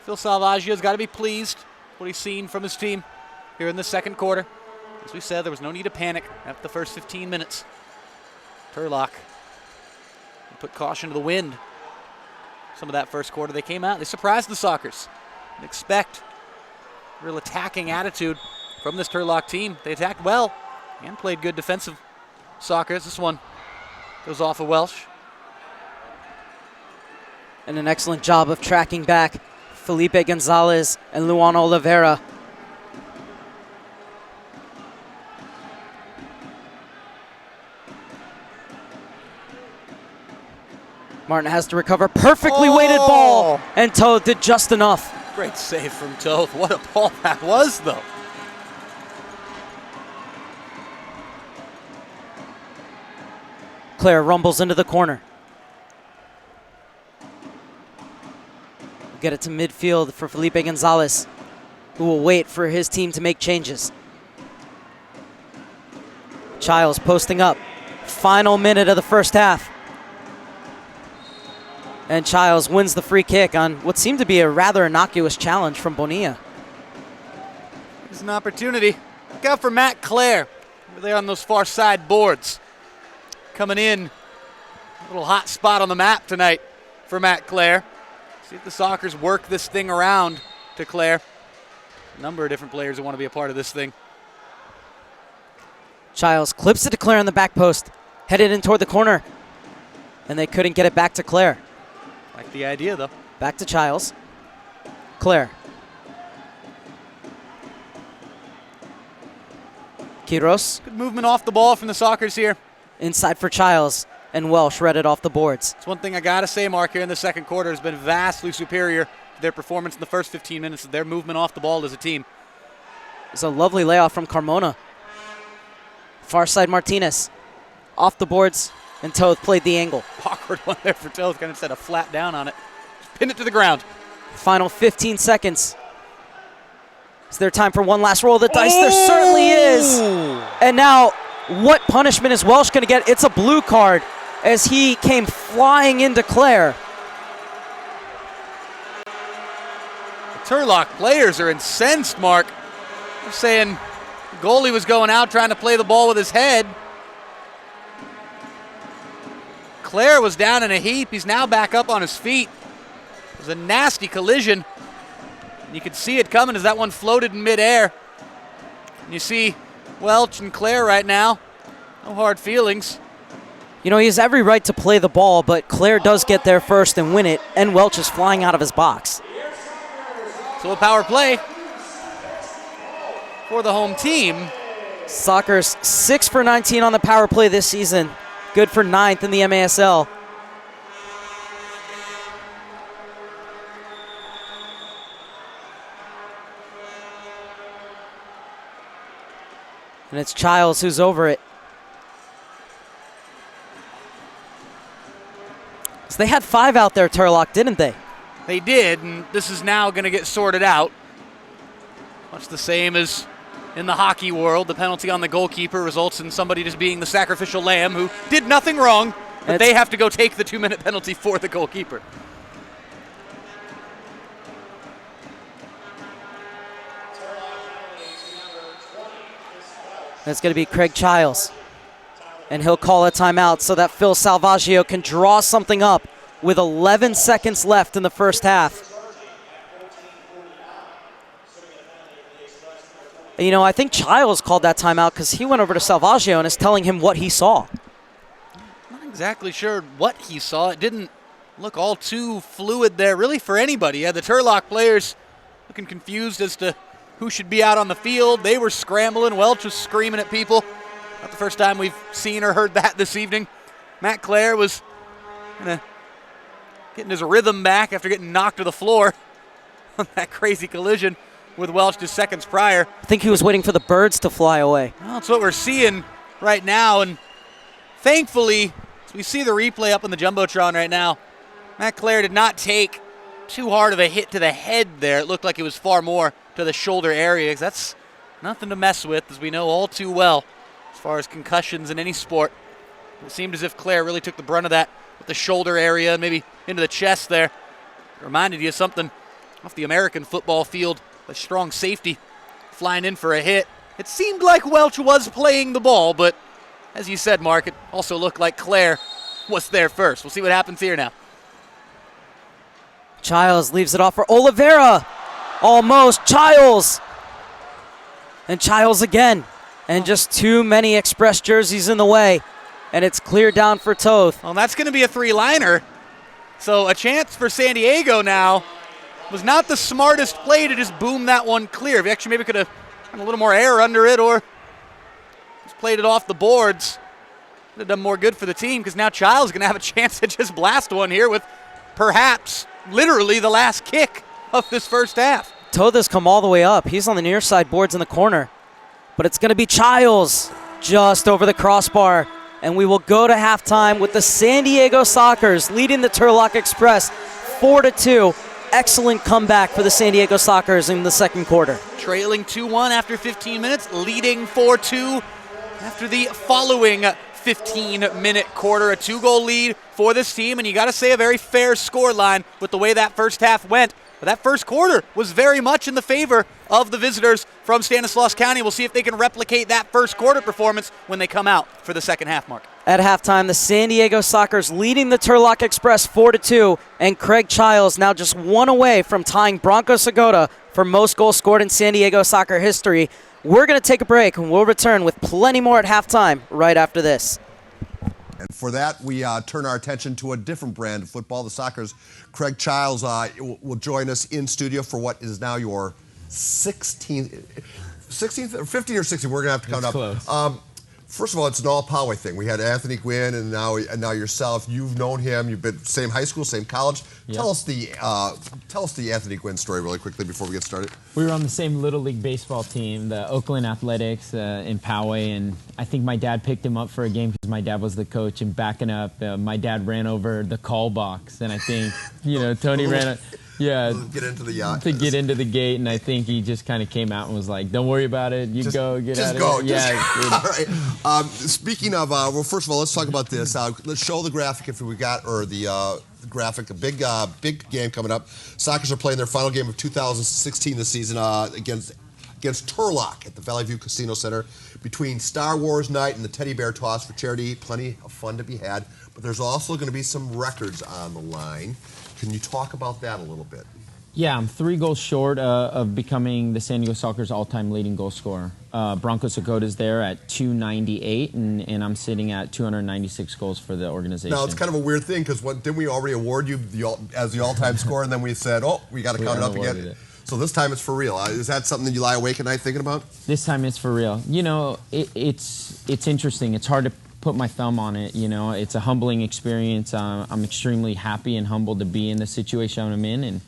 Phil Salvaggio's got to be pleased what he's seen from his team here in the second quarter. As we said, there was no need to panic after the first 15 minutes. Turlock put caution to the wind. Some of that first quarter, they came out, they surprised the Sockers. Expect real attacking attitude from this Turlock team. They attacked well and played good defensive soccer. This one goes off of Welsh. And an excellent job of tracking back Felipe Gonzalez and Luan Oliveira. Martin has to recover. Perfectly weighted ball. And Toth did just enough. Great save from Toth. What a ball that was, though. Claire rumbles into the corner. Get it to midfield for Felipe Gonzalez, who will wait for his team to make changes. Childs posting up. Final minute of the first half. And Childs wins the free kick on what seemed to be a rather innocuous challenge from Bonilla. There's an opportunity. Look out for Matt Clare over there on those far side boards. Coming in, a little hot spot on the map tonight for Matt Clare. See if the Sockers work this thing around to Clare. A number of different players who want to be a part of this thing. Childs clips it to Clare on the back post, headed in toward the corner, and they couldn't get it back to Clare. Like the idea, though. Back to Childs. Clare. Quiros. Good movement off the ball from the Sockers here. Inside for Childs, and Welsh read it off the boards. It's one thing I got to say, Mark, here in the second quarter has been vastly superior to their performance in the first 15 minutes of their movement off the ball as a team. It's a lovely layoff from Carmona. Far side Martinez. Off the boards, and Toth played the angle. Awkward one there for Toth, kind of set a flat down on it. Just pinned it to the ground. Final 15 seconds. Is there time for one last roll of the dice? There certainly is. And now, what punishment is Welsh going to get? It's a blue card as he came flying into Clare. The Turlock players are incensed, Mark. They're saying the goalie was going out trying to play the ball with his head. Clare was down in a heap. He's now back up on his feet. It was a nasty collision. You could see it coming as that one floated in midair. And you see Welch and Clare right now. No hard feelings. You know, he has every right to play the ball, but Clare does get there first and win it, and Welch is flying out of his box. So a power play for the home team. Sockers 6 for 19 on the power play this season. Good for 9th in the MASL. And it's Childs who's over it. So they had 5 out there, Turlock, didn't they? They did, and this is now going to get sorted out. Much the same as in the hockey world, the penalty on the goalkeeper results in somebody just being the sacrificial lamb who did nothing wrong, but they have to go take the 2-minute penalty for the goalkeeper. That's going to be Craig Childs. And he'll call a timeout so that Phil Salvaggio can draw something up with 11 seconds left in the first half. You know, I think Childs called that timeout because he went over to Salvaggio and is telling him what he saw. Not exactly sure what he saw. It didn't look all too fluid there, really, for anybody. Yeah, the Turlock players looking confused as to who should be out on the field. They were scrambling. Welch was screaming at people. Not the first time we've seen or heard that this evening. Matt Clare was getting his rhythm back after getting knocked to the floor on that crazy collision with Welch just seconds prior. I think he was waiting for the birds to fly away. Well, that's what we're seeing right now, and thankfully, as we see the replay up on the Jumbotron right now, Matt Clare did not take too hard of a hit to the head there. It looked like it was far more to the shoulder area. That's nothing to mess with, as we know all too well, as far as concussions in any sport. It seemed as if Clare really took the brunt of that with the shoulder area and maybe into the chest there. It reminded you of something off the American football field a strong safety flying in for a hit. It seemed like Welch was playing the ball, but as you said, Mark, it also looked like Claire was there first. We'll see what happens here now. Childs leaves it off for Oliveira. Almost. Childs. And Childs again. And just too many Express jerseys in the way. And it's clear down for Toth. Well, that's going to be a three-liner. So a chance for San Diego now. Was not the smartest play to just boom that one clear. If you actually maybe could have gotten a little more air under it or just played it off the boards. Would have done more good for the team because now Childs is going to have a chance to just blast one here with perhaps literally the last kick of this first half. Toth has come all the way up. He's on the near side boards in the corner. But it's going to be Childs just over the crossbar. And we will go to halftime with the San Diego Sockers leading the Turlock Express 4-2. Excellent comeback for the San Diego Sockers in the second quarter. Trailing 2-1 after 15 minutes, leading 4-2 after the following 15-minute quarter. A 2-goal lead for this team, and you got to say a very fair score line with the way that first half went. But that first quarter was very much in the favor of the visitors from Stanislaus County. We'll see if they can replicate that first quarter performance when they come out for the second half, Mark. At halftime, the San Diego Sockers leading the Turlock Express 4-2, and Craig Childs now just one away from tying Bronco Segota for most goals scored in San Diego soccer history. We're going to take a break, and we'll return with plenty more at halftime right after this. And for that, we turn our attention to a different brand of football. The Sockers' Craig Childs will join us in studio for what is now your 16th or 15 or 16. We're going to have to count up. Close. First of all, it's an all-Poway thing. We had Anthony Gwynn and now yourself. You've known him. You've been same high school, same college. Yep. Tell us the Anthony Gwynn story really quickly before we get started. We were on the same Little League baseball team, the Oakland Athletics in Poway, and I think my dad picked him up for a game because my dad was the coach. And backing up, my dad ran over the call box, and I think Tony ran. Get into the yacht. To get into the gate, and I think he just kind of came out and was like, "Don't worry about it. You go, get out of here." All right. Speaking of, well, first of all, let's talk about this. Let's show the graphic if we got, or the graphic. A big game coming up. Sockers are playing their final game of 2016 this season against Turlock at the Valley View Casino Center. Between Star Wars Night and the Teddy Bear Toss for charity, plenty of fun to be had. But there's also going to be some records on the line. Can you talk about that a little bit? Yeah, I'm 3 goals short of becoming the San Diego Sockers' all-time leading goal scorer. Bronco Segota's there at 298, and I'm sitting at 296 goals for the organization. Now, it's kind of a weird thing because didn't we already award you as the all-time scorer, and then we said, oh, we got to count it up again? So this time it's for real. Is that something that you lie awake at night thinking about? This time it's for real. It's interesting. It's hard to put my thumb on it. It's a humbling experience. I'm extremely happy and humbled to be in the situation I'm in, and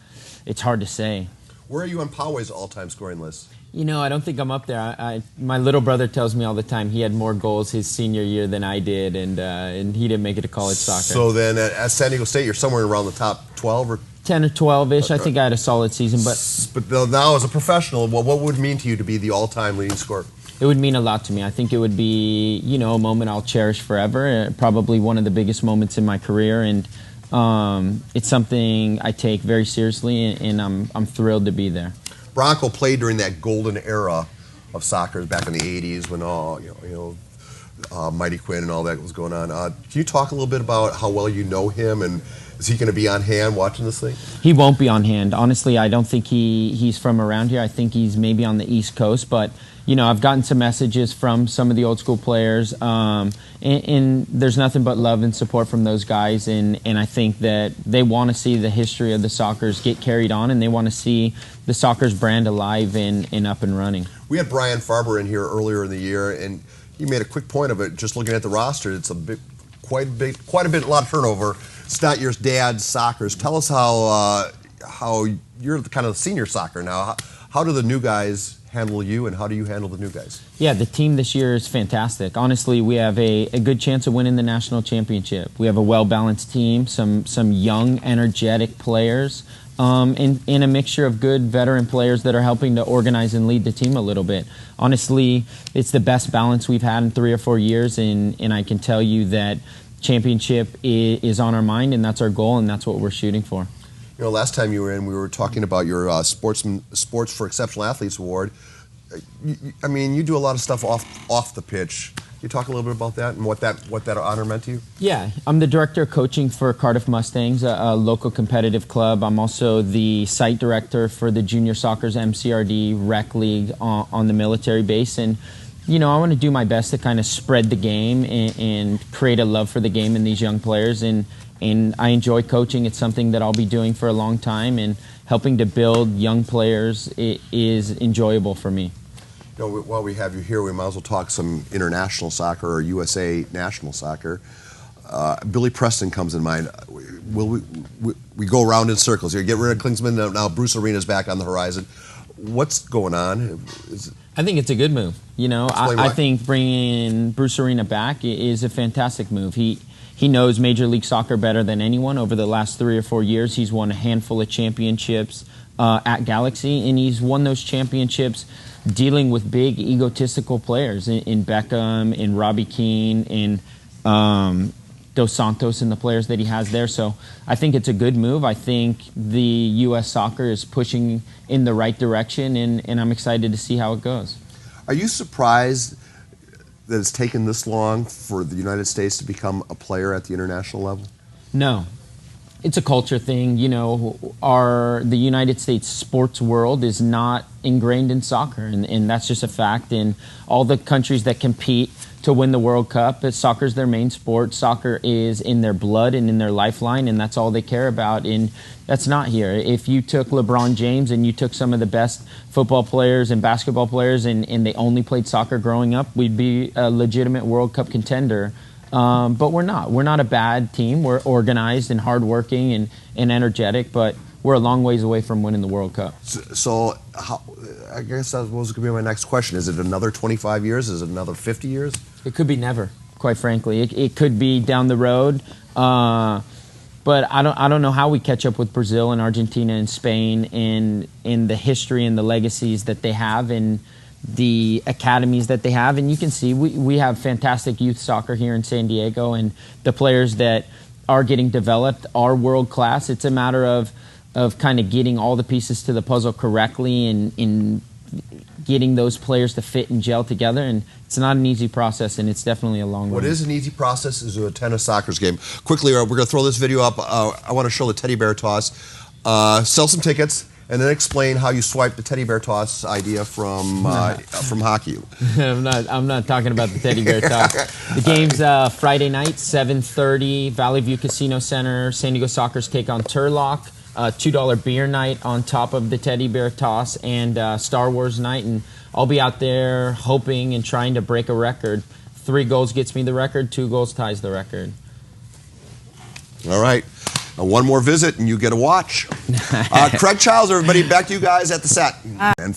it's hard to say. Where are you on Poway's all-time scoring list? I don't think I'm up there. My little brother tells me all the time he had more goals his senior year than I did, and he didn't make it to college soccer. So then at San Diego State, you're somewhere around the top 12 or 10 or 12-ish. I think I had a solid season. But now as a professional, what would it mean to you to be the all-time leading scorer? It would mean a lot to me. I think it would be, a moment I'll cherish forever. Probably one of the biggest moments in my career, and it's something I take very seriously, and I'm thrilled to be there. Bronco played during that golden era of soccer back in the '80s when all Mighty Quinn and all that was going on. Can you talk a little bit about how well you know him, and is he going to be on hand watching this thing? He won't be on hand. Honestly, I don't think he's from around here. I think he's maybe on the East Coast, but I've gotten some messages from some of the old school players, and there's nothing but love and support from those guys, and I think that they want to see the history of the Sockers get carried on, and they want to see the Sockers brand alive and up and running. We had Brian Farber in here earlier in the year, and he made a quick point of it. Just looking at the roster, it's quite a lot of turnover. It's not your dad's Sockers. Tell us how you're kind of senior soccer now. How do the new guys handle you, and how do you handle the new guys? Yeah, the team this year is fantastic. Honestly, we have a good chance of winning the national championship. We have a well-balanced team, some young, energetic players, and a mixture of good veteran players that are helping to organize and lead the team a little bit. Honestly, it's the best balance we've had in 3 or 4 years, and I can tell you that championship is on our mind, and that's our goal, and that's what we're shooting for. You know, last time you were in, we were talking about your Sports for Exceptional Athletes Award. I mean, you do a lot of stuff off the pitch. Can you talk a little bit about that and what that honor meant to you? Yeah, I'm the director of coaching for Cardiff Mustangs, a local competitive club. I'm also the site director for the Junior Soccer's MCRD Rec League on the military base. And, you know, I want to do my best to kind of spread the game and create a love for the game in these young players. And I enjoy coaching. It's something that I'll be doing for a long time. And helping to build young players is enjoyable for me. You know, while we have you here, we might as well talk some international soccer or USA national soccer. Billy Preston comes in mind. Will we go around in circles here? Get rid of Klinsmann. Now Bruce Arena's back on the horizon. What's going on? I think it's a good move. You know, I think bringing Bruce Arena back is a fantastic move. He knows Major League Soccer better than anyone. Over the last 3 or 4 years, he's won a handful of championships at Galaxy, and he's won those championships dealing with big egotistical players in Beckham, in Robbie Keane, in Dos Santos, and the players that he has there. So I think it's a good move. I think the U.S. soccer is pushing in the right direction, and I'm excited to see how it goes. Are you surprised that it's taken this long for the United States to become a player at the international level? No. It's a culture thing. You know, the United States sports world is not ingrained in soccer, and that's just a fact. In all the countries that compete to win the World Cup, soccer is their main sport. Soccer is in their blood and in their lifeline, and that's all they care about. And that's not here. If you took LeBron James and you took some of the best football players and basketball players and they only played soccer growing up, we'd be a legitimate World Cup contender. But we're not. We're not a bad team. We're organized and hardworking and energetic, but we're a long ways away from winning the World Cup. So I guess that was going to be my next question. Is it another 25 years? Is it another 50 years? It could be never, quite frankly. It could be down the road. But I don't know how we catch up with Brazil and Argentina and Spain in the history and the legacies that they have and the academies that they have. And you can see we have fantastic youth soccer here in San Diego, and the players that are getting developed are world class. It's a matter of kind of getting all the pieces to the puzzle correctly and in getting those players to fit and gel together. And it's not an easy process, and it's definitely a long What run. is an easy process is to attend a soccer game. Quickly, we're going to throw this video up. I want to show the teddy bear toss. Sell some tickets, and then explain how you swipe the teddy bear toss idea from hockey. I'm not talking about the teddy bear toss. The game's Friday night, 7:30, Valley View Casino Center. San Diego Sockers take on Turlock. $2 beer night on top of the teddy bear toss, and Star Wars night. And I'll be out there hoping and trying to break a record. 3 goals gets me the record. 2 goals ties the record. All right. One more visit, and you get a watch. Craig Childs, everybody, back to you guys at the set. And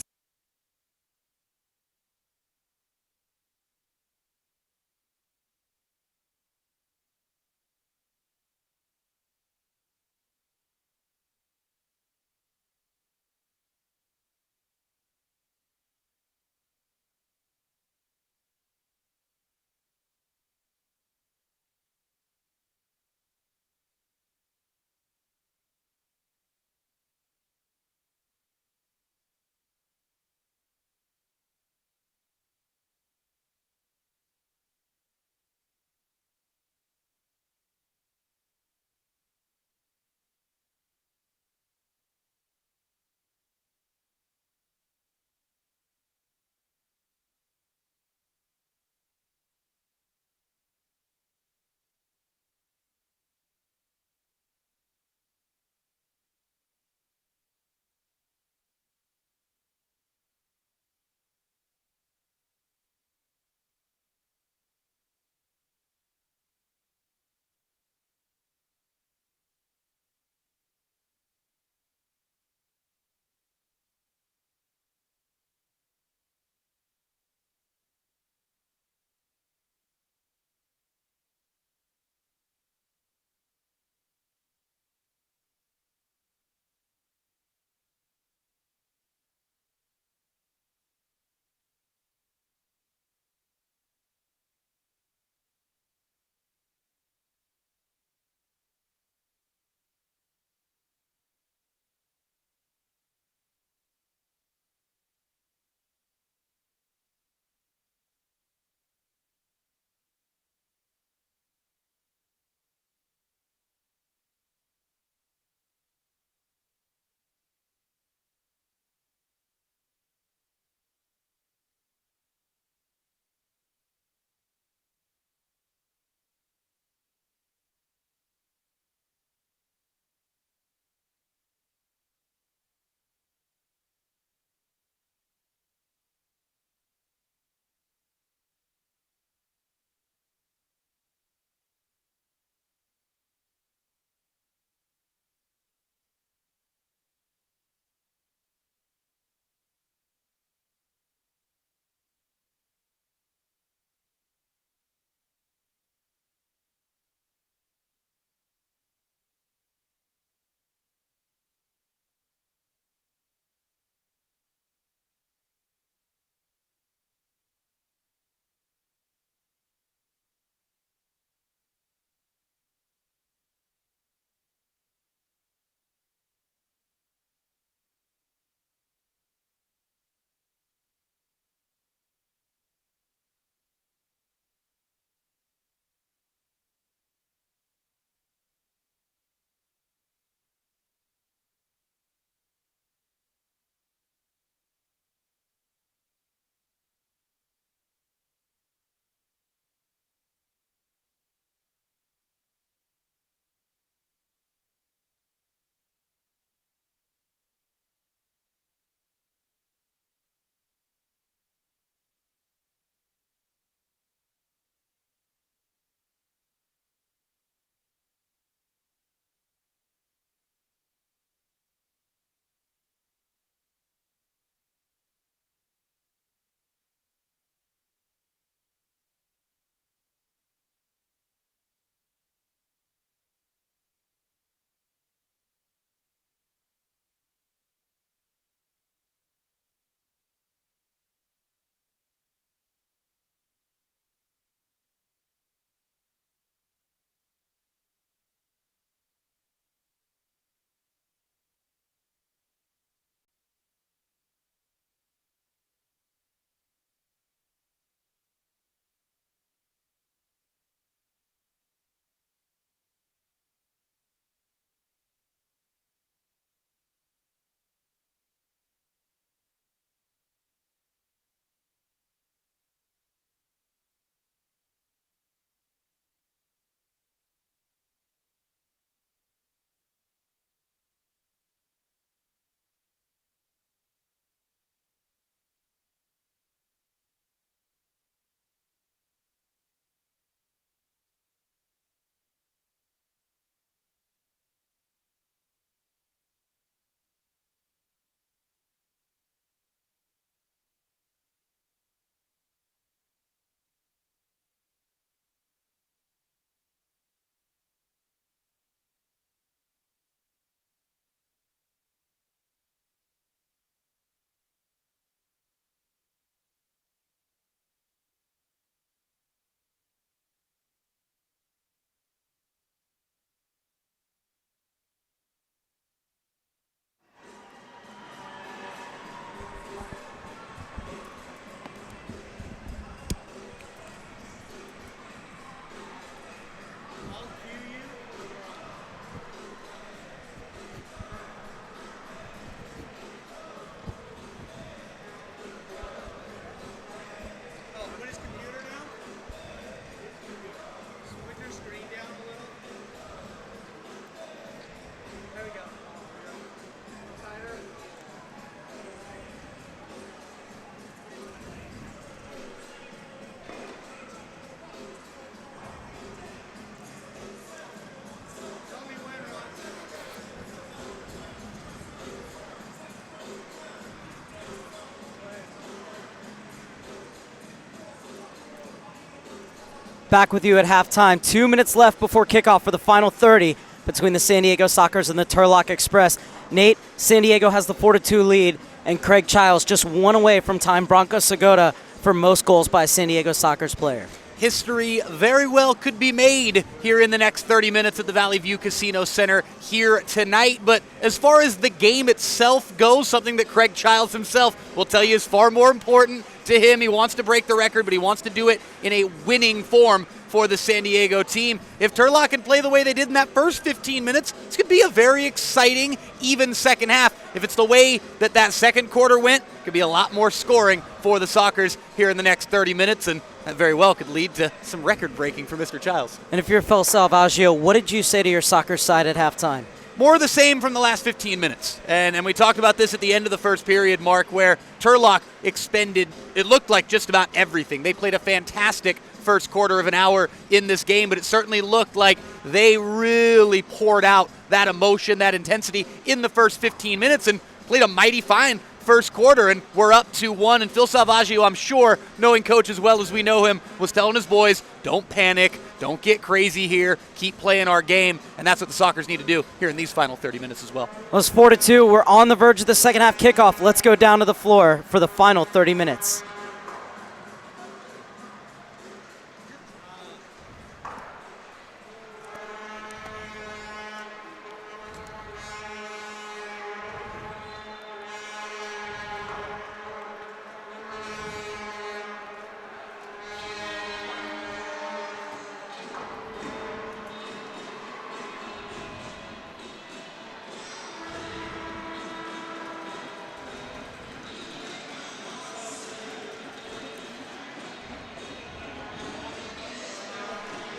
Back with you at halftime. 2 minutes left before kickoff for the final 30 between the San Diego Sockers and the Turlock Express. Nate, San Diego has the 4-2 lead, and Craig Childs just one away from tying Bronco Segota for most goals by a San Diego Sockers player. History very well could be made here in the next 30 minutes at the Valley View Casino Center here tonight. But as far as the game itself goes, something that Craig Childs himself will tell you is far more important to him. He wants to break the record, but he wants to do it in a winning form for the San Diego team. If Turlock can play the way they did in that first 15 minutes, this could be a very exciting, even second half. If it's the way that second quarter went, it could be a lot more scoring for the Sockers here in the next 30 minutes, and that very well could lead to some record breaking for Mr. Childs. And if you're Phil Salvaggio, what did you say to your soccer side at halftime? More of the same from the last 15 minutes. And we talked about this at the end of the first period, Mark, where Turlock expended, it looked like just about everything. They played a fantastic first quarter of an hour in this game, but it certainly looked like they really poured out that emotion, that intensity in the first 15 minutes and played a mighty fine first quarter, and we're up 2-1. And Phil Salvaggio, I'm sure, knowing coach as well as we know him, was telling his boys, don't panic, don't get crazy here, keep playing our game, and that's what the Sockers need to do here in these final 30 minutes as well. Well, it's 4-2. We're on the verge of the second half kickoff. Let's go down to the floor for the final 30 minutes.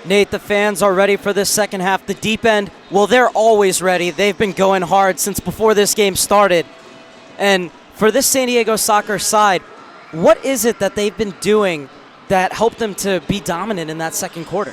Nate, the fans are ready for this second half. The deep end, well, they're always ready. They've been going hard since before this game started. And for this San Diego Soccer side, what is it that they've been doing that helped them to be dominant in that second quarter?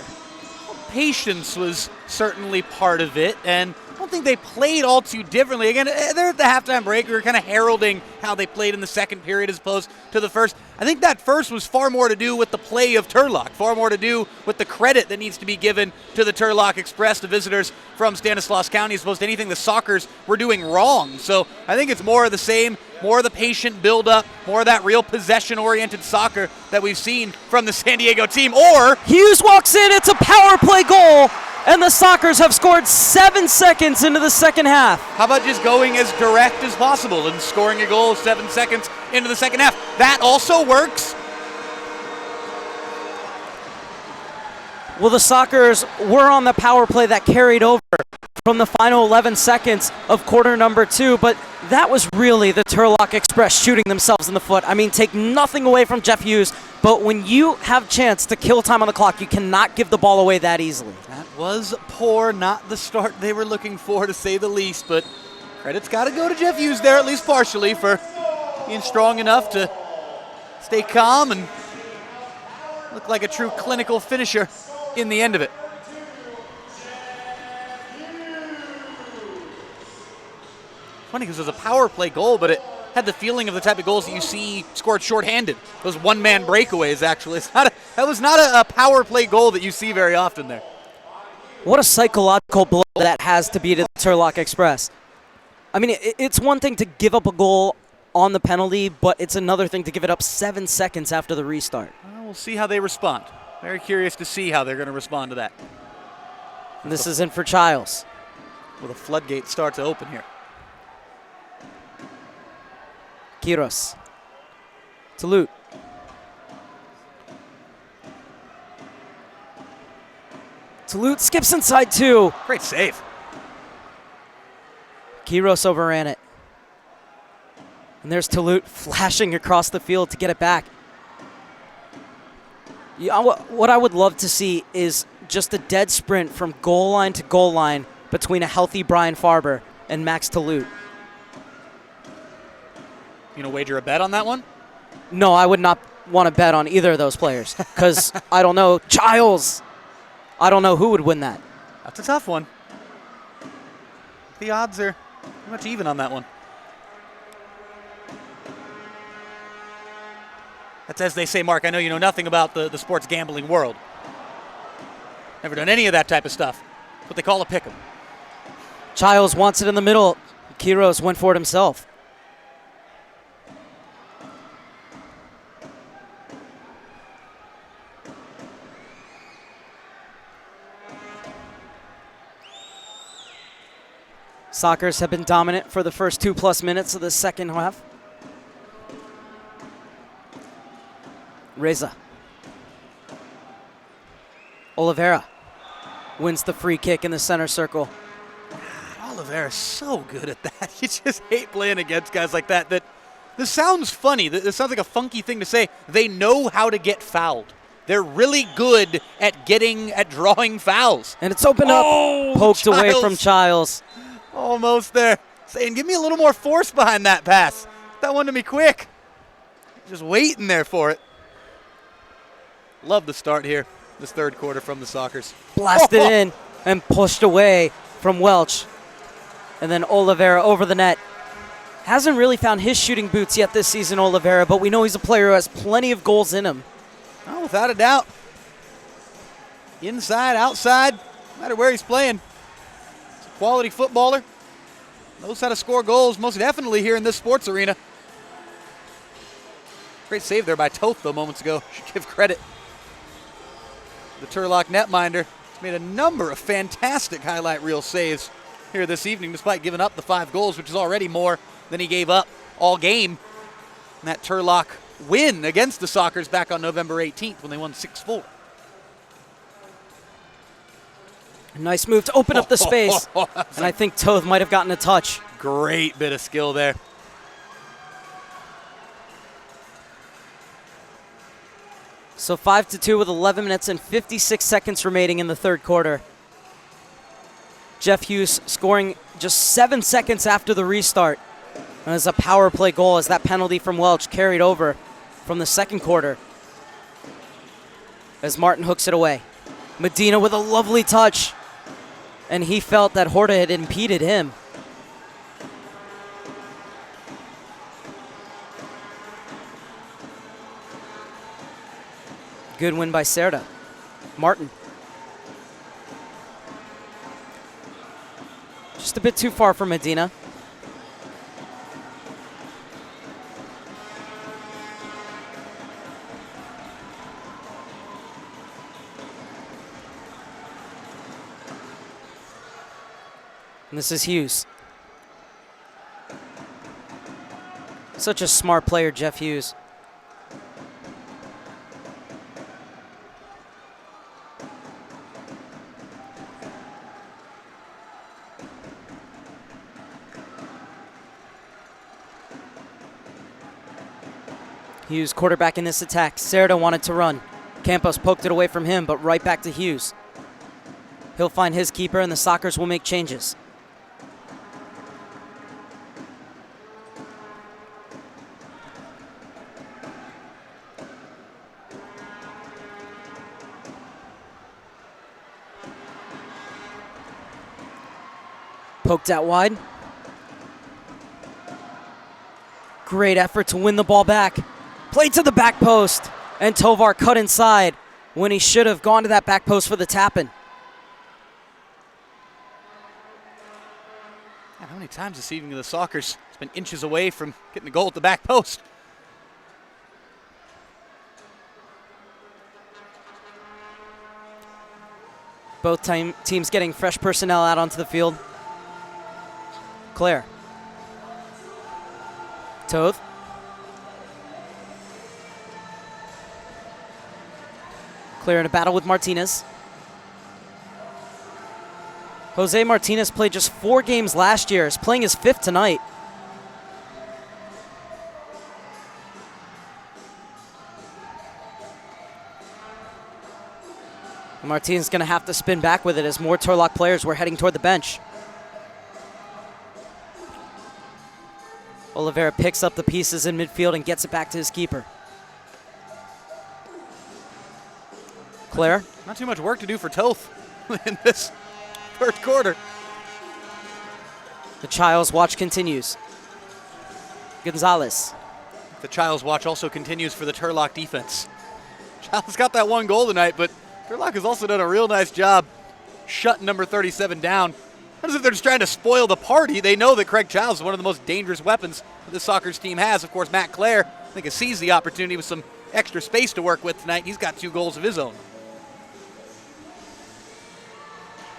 Patience was certainly part of it, and I don't think they played all too differently. Again, they're at the halftime break. We were kind of heralding how they played in the second period as opposed to the first. I think that first was far more to do with the play of Turlock, far more to do with the credit that needs to be given to the Turlock Express, the visitors from Stanislaus County, as opposed to anything the Sockers were doing wrong. So I think it's more of the same, more of the patient build-up, more of that real possession-oriented soccer that we've seen from the San Diego team. Or Hughes walks in, it's a power play goal, and the Sockers have scored 7 seconds into the second half. how about just going as direct as possible and scoring a goal 7 seconds into the second half? That also works. Well, the Sockers were on the power play that carried over from the final 11 seconds of quarter number 2, but that was really the Turlock Express shooting themselves in the foot. I mean, take nothing away from Jeff Hughes, but when you have a chance to kill time on the clock, you cannot give the ball away that easily. That was poor, not the start they were looking for, to say the least, but credit's got to go to Jeff Hughes there, at least partially, for being strong enough to stay calm and look like a true clinical finisher in the end of it. Funny because it was a power play goal, but it had the feeling of the type of goals that you see scored shorthanded. Those one-man breakaways, actually. That was not a power play goal that you see very often there. What a psychological blow that has to be to the Turlock Express. I mean, it's one thing to give up a goal on the penalty, but it's another thing to give it up 7 seconds after the restart. Well, we'll see how they respond. Very curious to see how they're going to respond to that. And this is in for Childs. Will the floodgate start to open here? Quiros. Salute. Salute skips inside 2. Great save. Quiros overran it. And there's Talute flashing across the field to get it back. What I would love to see is just a dead sprint from goal line to goal line between a healthy Brian Farber and Max Talute. You gonna wager a bet on that one? No, I would not want to bet on either of those players because I don't know. Childs, I don't know who would win that. That's a tough one. The odds are pretty much even on that one. That's as they say, Mark. I know you know nothing about the sports gambling world. Never done any of that type of stuff. What they call a pick'em. Childs wants it in the middle. Quiros went for it himself. Sockers have been dominant for the first 2+ minutes of the second half. Reza. Oliveira wins the free kick in the center circle. Oliveira's so good at that. You just hate playing against guys like that. This sounds funny. This sounds like a funky thing to say. They know how to get fouled. They're really good at drawing fouls. And it's opened up, poked away from Childs. Almost there. Saying, give me a little more force behind that pass. That one to me quick. Just waiting there for it. Love the start here, this third quarter from the Sockers. Blasted in and pushed away from Welch. And then Oliveira over the net. Hasn't really found his shooting boots yet this season, Oliveira, but we know he's a player who has plenty of goals in him. Oh, without a doubt. Inside, outside, no matter where he's playing. He's a quality footballer. Knows how to score goals, most definitely here in this sports arena. Great save there by Toth, though, moments ago. Should give credit. The Turlock netminder has made a number of fantastic highlight reel saves here this evening, despite giving up the 5 goals, which is already more than he gave up all game. And that Turlock win against the Sockers back on November 18th when they won 6-4. Nice move to open up the space. And I think Toth might have gotten a touch. Great bit of skill there. So 5-2 with 11 minutes and 56 seconds remaining in the third quarter. Jeff Hughes scoring just 7 seconds after the restart. And it's a power play goal as that penalty from Welch carried over from the second quarter. As Martin hooks it away. Medina with a lovely touch. And he felt that Horta had impeded him. Good win by Cerda. Martin. Just a bit too far for Medina. And this is Hughes. Such a smart player, Jeff Hughes. Hughes quarterback in this attack. Cerda wanted to run. Campos poked it away from him, but right back to Hughes. He'll find his keeper, and the Sockers will make changes. Poked out wide. Great effort to win the ball back. Played to the back post. And Tovar cut inside when he should have gone to that back post for the tap-in. How many times this evening the Sockers has been inches away from getting the goal at the back post? Both teams getting fresh personnel out onto the field. Claire. Toth. Claire in a battle with Martinez. Jose Martinez played just 4 games last year. He's playing his 5th tonight. And Martinez is going to have to spin back with it as more Turlock players were heading toward the bench. Oliveira picks up the pieces in midfield and gets it back to his keeper. Claire. Not too much work to do for Toth in this third quarter. The Childs watch continues. Gonzalez. The Childs watch also continues for the Turlock defense. Childs got that 1 goal tonight, but Turlock has also done a real nice job shutting number 37 down. Not as if they're just trying to spoil the party. They know that Craig Childs is one of the most dangerous weapons that the Sockers team has. Of course, Matt Clare, I think, has seized the opportunity with some extra space to work with tonight. He's got 2 goals of his own.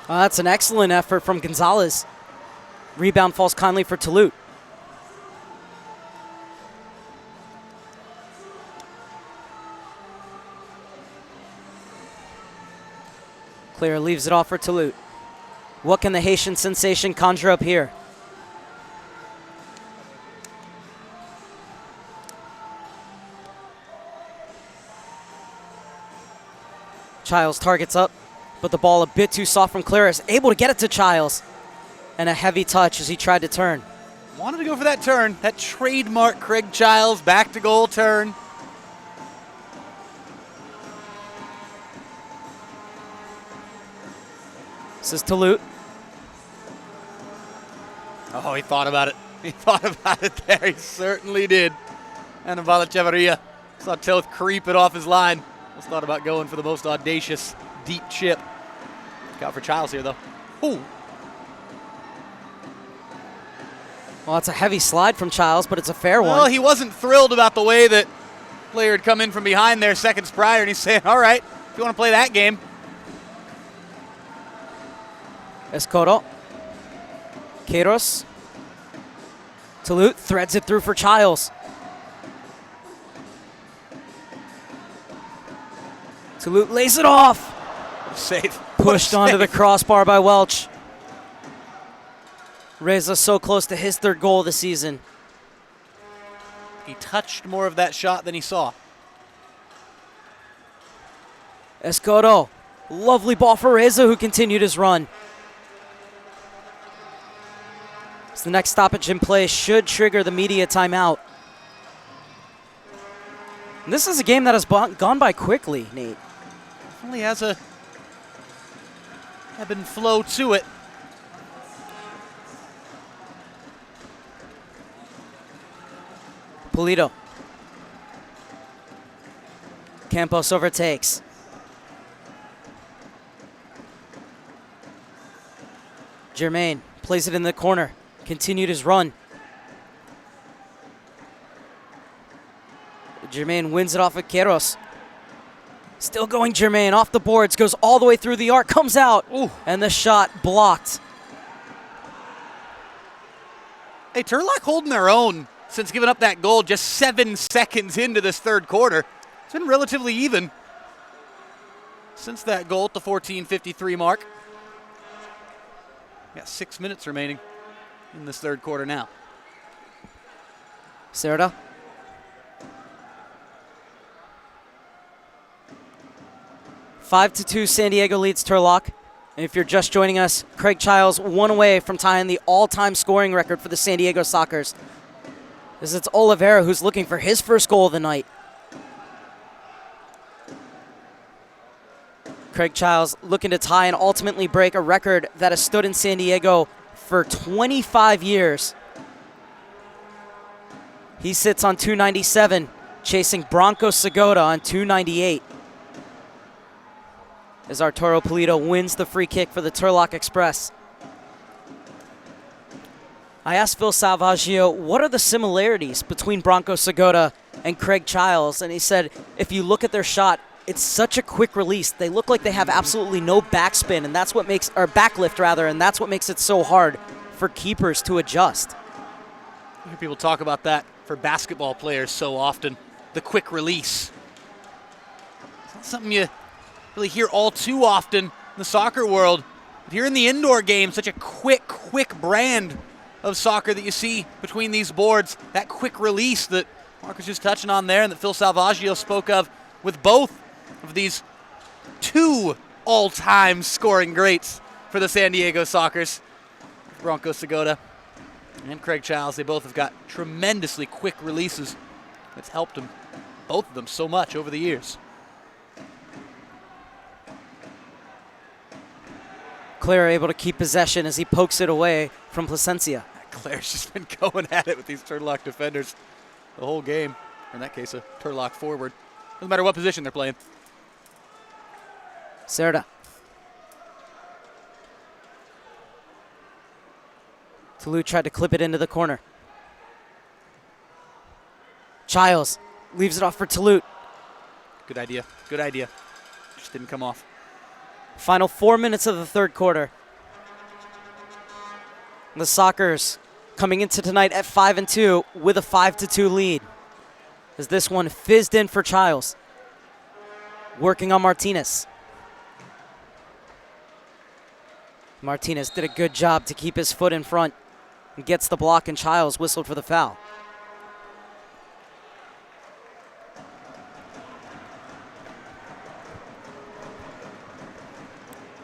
That's an excellent effort from Gonzalez. Rebound falls kindly for Toulouse. Clare leaves it off for Toulouse. What can the Haitian sensation conjure up here? Childs targets up, but the ball a bit too soft from Clare. Is able to get it to Childs. And a heavy touch as he tried to turn. Wanted to go for that turn, that trademark Craig Childs back to goal turn. This is Toulouse. Oh, he thought about it. He thought about it there. He certainly did. And Valachevarria saw Toth creep it off his line. Just thought about going for the most audacious deep chip. Look out for Childs here, though. Ooh. Well, that's a heavy slide from Childs, but it's a fair one. Well, he wasn't thrilled about the way that player had come in from behind there seconds prior, and he's saying, all right, if you want to play that game. Escoto. Queiroz. Toulouse threads it through for Childs. Toulouse lays it off. Save. Pushed onto the crossbar by Welch. Reza so close to his 3rd goal of the season. He touched more of that shot than he saw. Escoto. Lovely ball for Reza, who continued his run. So the next stoppage in play should trigger the media timeout. And this is a game that has gone by quickly, Nate. Definitely has a ebb and flow to it. Pulido. Campos overtakes. Germain plays it in the corner. Continued his run. Germain wins it off of Queiroz. Still going Germain, off the boards, goes all the way through the arc, comes out, Ooh. and the shot blocked. Hey, Turlock holding their own since giving up that goal just 7 seconds into this 3rd quarter. It's been relatively even since that goal at the 14:53 mark. Got 6 minutes remaining in this 3rd quarter now. Cerda. Five to 2, San Diego leads Turlock. And if you're just joining us, Craig Childs 1 away from tying the all-time scoring record for the San Diego Sockers. This is Oliveira, who's looking for his 1st goal of the night. Craig Childs looking to tie and ultimately break a record that has stood in San Diego for 25 years. He sits on 297, chasing Bronco Segota on 298. As Arturo Pulido wins the free kick for the Turlock Express. I asked Phil Salvaggio, what are the similarities between Bronco Segota and Craig Childs? And he said, if you look at their shot, it's such a quick release. They look like they have absolutely no backspin, and that's what makes, or backlift rather, and that's what makes it so hard for keepers to adjust. I hear people talk about that for basketball players so often, the quick release. It's not something you really hear all too often in the soccer world. But here in the indoor game, such a quick brand of soccer that you see between these boards, that quick release that Mark was just touching on there and that Phil Salvaggio spoke of with both of these 2 all-time scoring greats for the San Diego Sockers. Bronco Segota and Craig Childs, they both have got tremendously quick releases. That's helped them, both of them, so much over the years. Clare able to keep possession as he pokes it away from Placencia. Claire's just been going at it with these Turlock defenders the whole game. In that case, a Turlock forward. Doesn't matter what position they're playing. Cerda. Toulouse tried to clip it into the corner. Childs leaves it off for Toulouse. Good idea. Good idea. Just didn't come off. Final 4 minutes of the third quarter. The Sockers coming into tonight at 5-2 with a 5-2 lead. As this one fizzed in for Childs. Working on Martinez. Martinez did a good job to keep his foot in front and gets the block, and Childs whistled for the foul.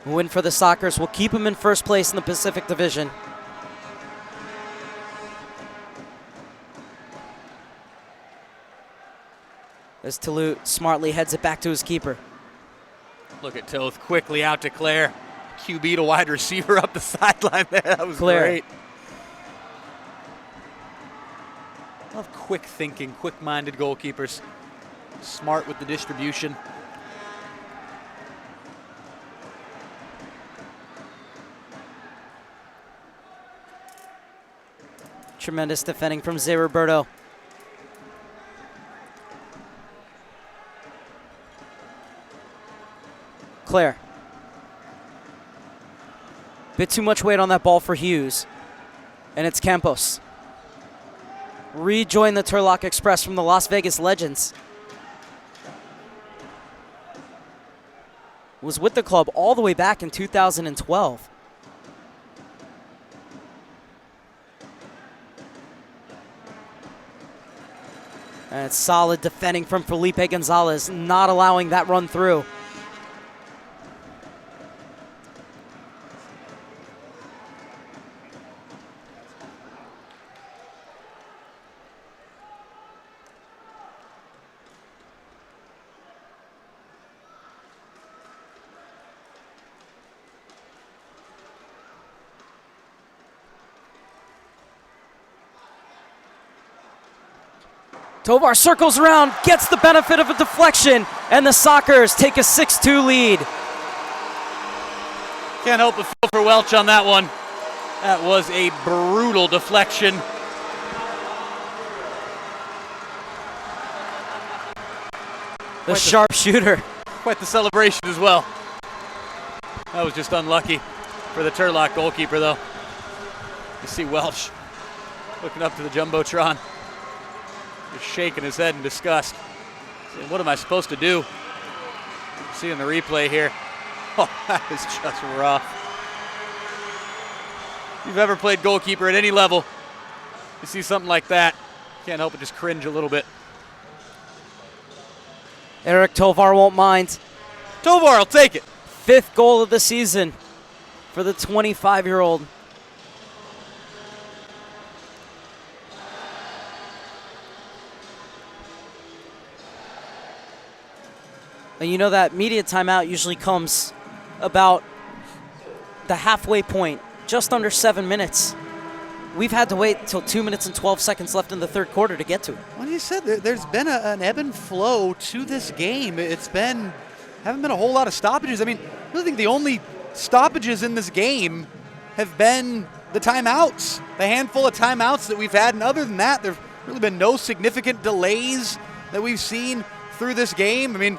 A win for the Sockers will keep them in first place in the Pacific Division. As Toulouse smartly heads it back to his keeper. Look at Toth quickly out to Claire. QB to wide receiver up the sideline there. That was Claire. great. Love quick thinking, quick-minded goalkeepers. Smart with the distribution. Tremendous defending from Zé Roberto. Claire. Bit too much weight on that ball for Hughes. And it's Campos. Rejoin the Turlock Express from the Las Vegas Legends. Was with the club all the way back in 2012. And it's solid defending from Felipe Gonzalez, not allowing that run through. Tovar circles around, gets the benefit of a deflection, and the Sockers take a 6-2 lead. Can't help but feel for Welch on that one. That was a brutal deflection. The sharpshooter. Quite the celebration as well. That was just unlucky for the Turlock goalkeeper, though. You see Welch looking up to the Jumbotron, just shaking his head in disgust. Saying, what am I supposed to do? Seeing the replay here. Oh, that is just rough. If you've ever played goalkeeper at any level, you see something like that, can't help but just cringe a little bit. Eric Tovar won't mind. Tovar will take it. 5th goal of the season for the 25-year-old. And you know that media timeout usually comes about the halfway point, just under 7 minutes. We've had to wait until 2 minutes and 12 seconds left in the third quarter to get to it. Well, you said there's been an ebb and flow to this game. Haven't been a whole lot of stoppages. I mean, I really think the only stoppages in this game have been the timeouts, the handful of timeouts that we've had. And other than that, there've really been no significant delays that we've seen through this game. I mean,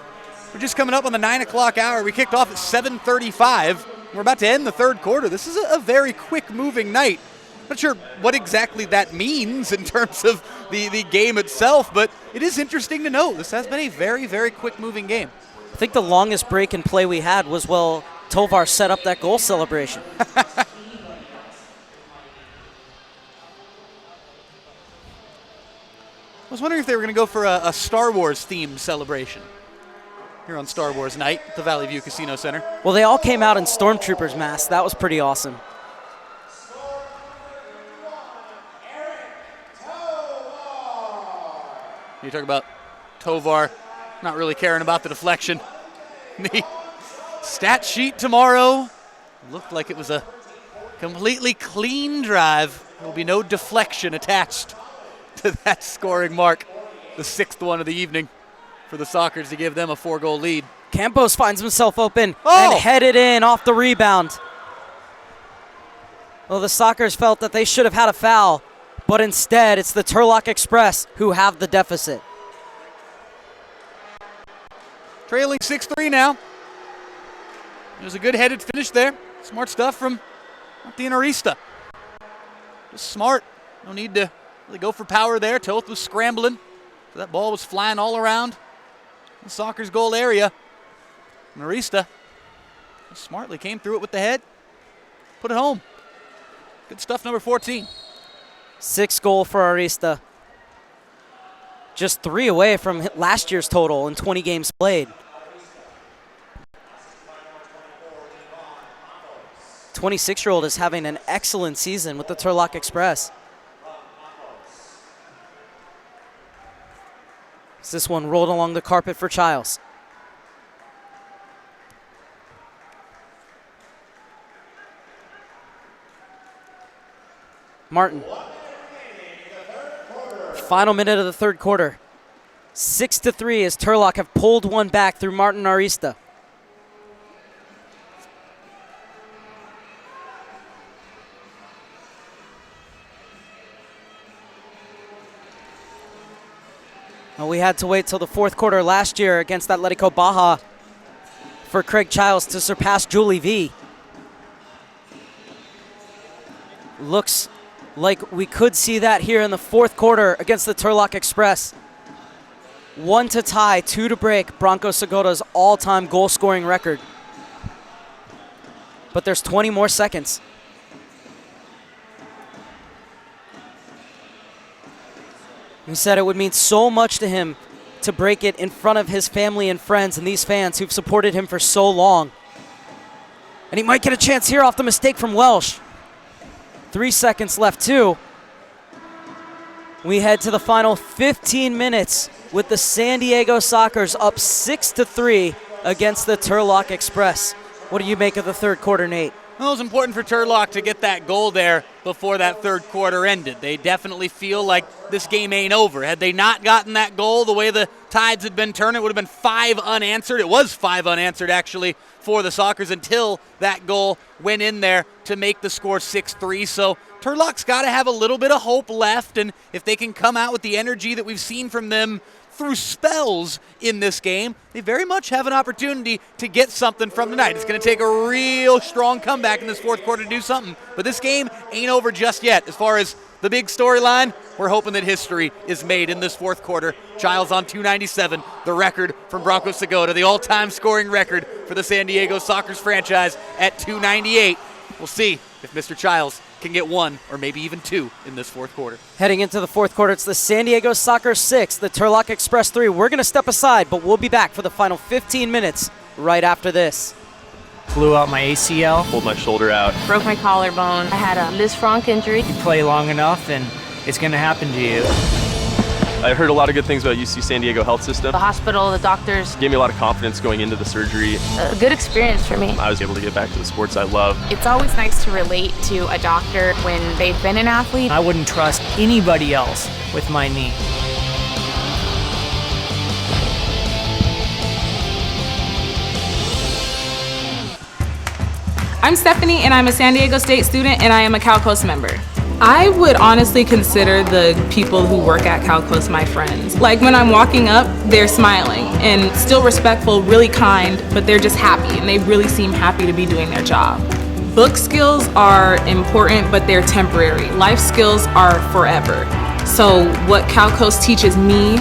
we're just coming up on the 9 o'clock hour. We kicked off at 7:35. We're about to end the third quarter. This is a very quick-moving night. Not sure what exactly that means in terms of the game itself, but it is interesting to note. This has been a very, very quick-moving game. I think the longest break in play we had was while Tovar set up that goal celebration. I was wondering if they were going to go for a Star Wars-themed celebration here on Star Wars night at the Valley View Casino Center. Well, they all came out in Stormtroopers masks. That was pretty awesome. You talk about Tovar not really caring about the deflection. The stat sheet tomorrow looked like it was a completely clean drive. There will be no deflection attached to that scoring mark. The 6th one of the evening for the Sockers to give them a 4-goal lead. Campos finds himself open Oh! and headed in off the rebound. Well, the Sockers felt that they should have had a foul, but instead it's the Turlock Express who have the deficit. Trailing 6-3 now. There's a good headed finish there. Smart stuff from Martin Arista. Just smart. No need to really go for power there. Toth was scrambling. So that ball was flying all around the Sockers' goal area. And Arista smartly came through it with the head. Put it home. Good stuff, number 14. 6th goal for Arista. Just 3 away from last year's total in 20 games played. 26-year-old is having an excellent season with the Turlock Express. This one rolled along the carpet for Childs. Martin. Final minute of the third quarter. 6-3 as Turlock have pulled one back through Martin Arista. Well, we had to wait till the fourth quarter last year against Atletico Baja for Craig Childs to surpass Julie V. Looks like we could see that here in the fourth quarter against the Turlock Express. 1 to tie, 2 to break Bronco Segoda's all-time goal-scoring record. But there's 20 more seconds. He said it would mean so much to him to break it in front of his family and friends and these fans who've supported him for so long. And he might get a chance here off the mistake from Welsh. 3 seconds left too. We head to the final 15 minutes with the San Diego Sockers up 6-3 against the Turlock Express. What do you make of the third quarter, Nate? Well, it was important for Turlock to get that goal there before that third quarter ended. They definitely feel like this game ain't over. Had they not gotten that goal the way the tides had been turning, it would have been 5 unanswered. It was 5 unanswered, actually, for the Sockers until that goal went in there to make the score 6-3. So Turlock's got to have a little bit of hope left, and if they can come out with the energy that we've seen from them through spells in this game, they very much have an opportunity to get something from tonight. It's going to take a real strong comeback in this fourth quarter to do something, but this game ain't over just yet. As far as the big storyline, we're hoping that history is made in this fourth quarter. Childs on 297, the record from Bronco Segoda, the all-time scoring record for the San Diego Sockers franchise at 298. We'll see if Mr. Childs can get 1 or maybe even 2 in this fourth quarter. Heading into the fourth quarter, it's the San Diego Sockers 6, the Turlock Express 3. We're going to step aside, but we'll be back for the final 15 minutes right after this. Blew out my ACL. Pulled my shoulder out. Broke my collarbone. I had a Liz Franck injury. You play long enough and it's going to happen to you. I heard a lot of good things about UC San Diego health system. The hospital, the doctors. Gave me a lot of confidence going into the surgery. A good experience for me. I was able to get back to the sports I love. It's always nice to relate to a doctor when they've been an athlete. I wouldn't trust anybody else with my knee. I'm Stephanie, and I'm a San Diego State student, and I am a CalCoast member. I would honestly consider the people who work at CalCoast my friends. Like when I'm walking up, they're smiling and still respectful, really kind, but they're just happy, and they really seem happy to be doing their job. Book skills are important, but they're temporary. Life skills are forever. So what CalCoast teaches me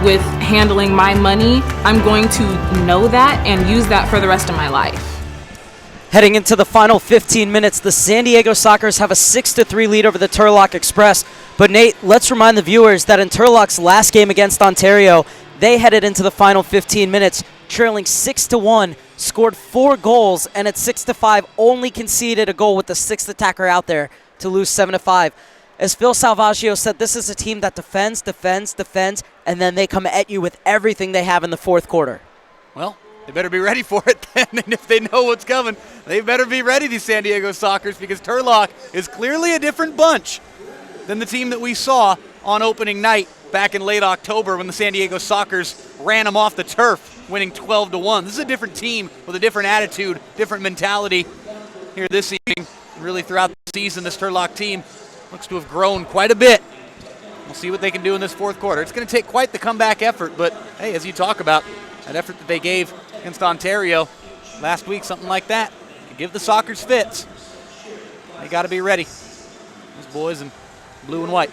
with handling my money, I'm going to know that and use that for the rest of my life. Heading into the final 15 minutes, the San Diego Sockers have a 6-3 lead over the Turlock Express. But Nate, let's remind the viewers that in Turlock's last game against Ontario, they headed into the final 15 minutes trailing 6-1, scored 4 goals, and at 6-5 only conceded a goal with the 6th attacker out there to lose 7-5. As Phil Salvaggio said, this is a team that defends, and then they come at you with everything they have in the fourth quarter. Well, they better be ready for it then, and if they know what's coming, they better be ready, these San Diego Sockers, because Turlock is clearly a different bunch than the team that we saw on opening night back in late October when the San Diego Sockers ran them off the turf winning 12-1. This is a different team with a different attitude, different mentality here this evening. Really throughout the season, this Turlock team looks to have grown quite a bit. We'll see what they can do in this fourth quarter. It's going to take quite the comeback effort, but hey, as you talk about, that effort that they gave against Ontario last week, something like that, to give the Sockers fits. They got to be ready. Those boys in blue and white.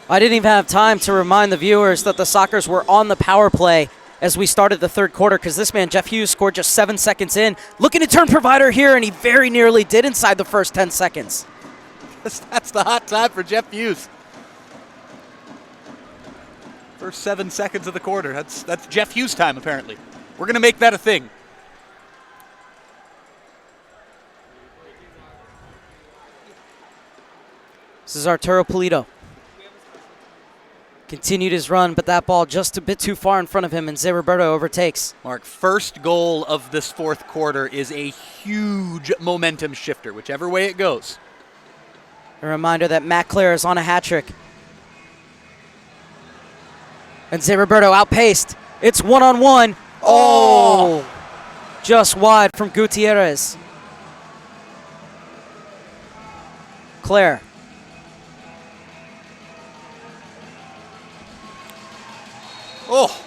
I didn't even have time to remind the viewers that the Sockers were on the power play as we started the third quarter, because this man, Jeff Hughes, scored just 7 seconds in. Looking to turn provider here, and he very nearly did inside the first 10 seconds. That's the hot time for Jeff Hughes. First 7 seconds of the quarter. That's Jeff Hughes time, apparently. We're going to make that a thing. This is Arturo Pulido. Continued his run, but that ball just a bit too far in front of him, and Zé Roberto overtakes. Mark, first goal of this fourth quarter is a huge momentum shifter, whichever way it goes. A reminder that Matt Clare is on a hat trick. And Zé Roberto outpaced. It's one-on-one. Oh! Just wide from Gutierrez. Clare. Oh!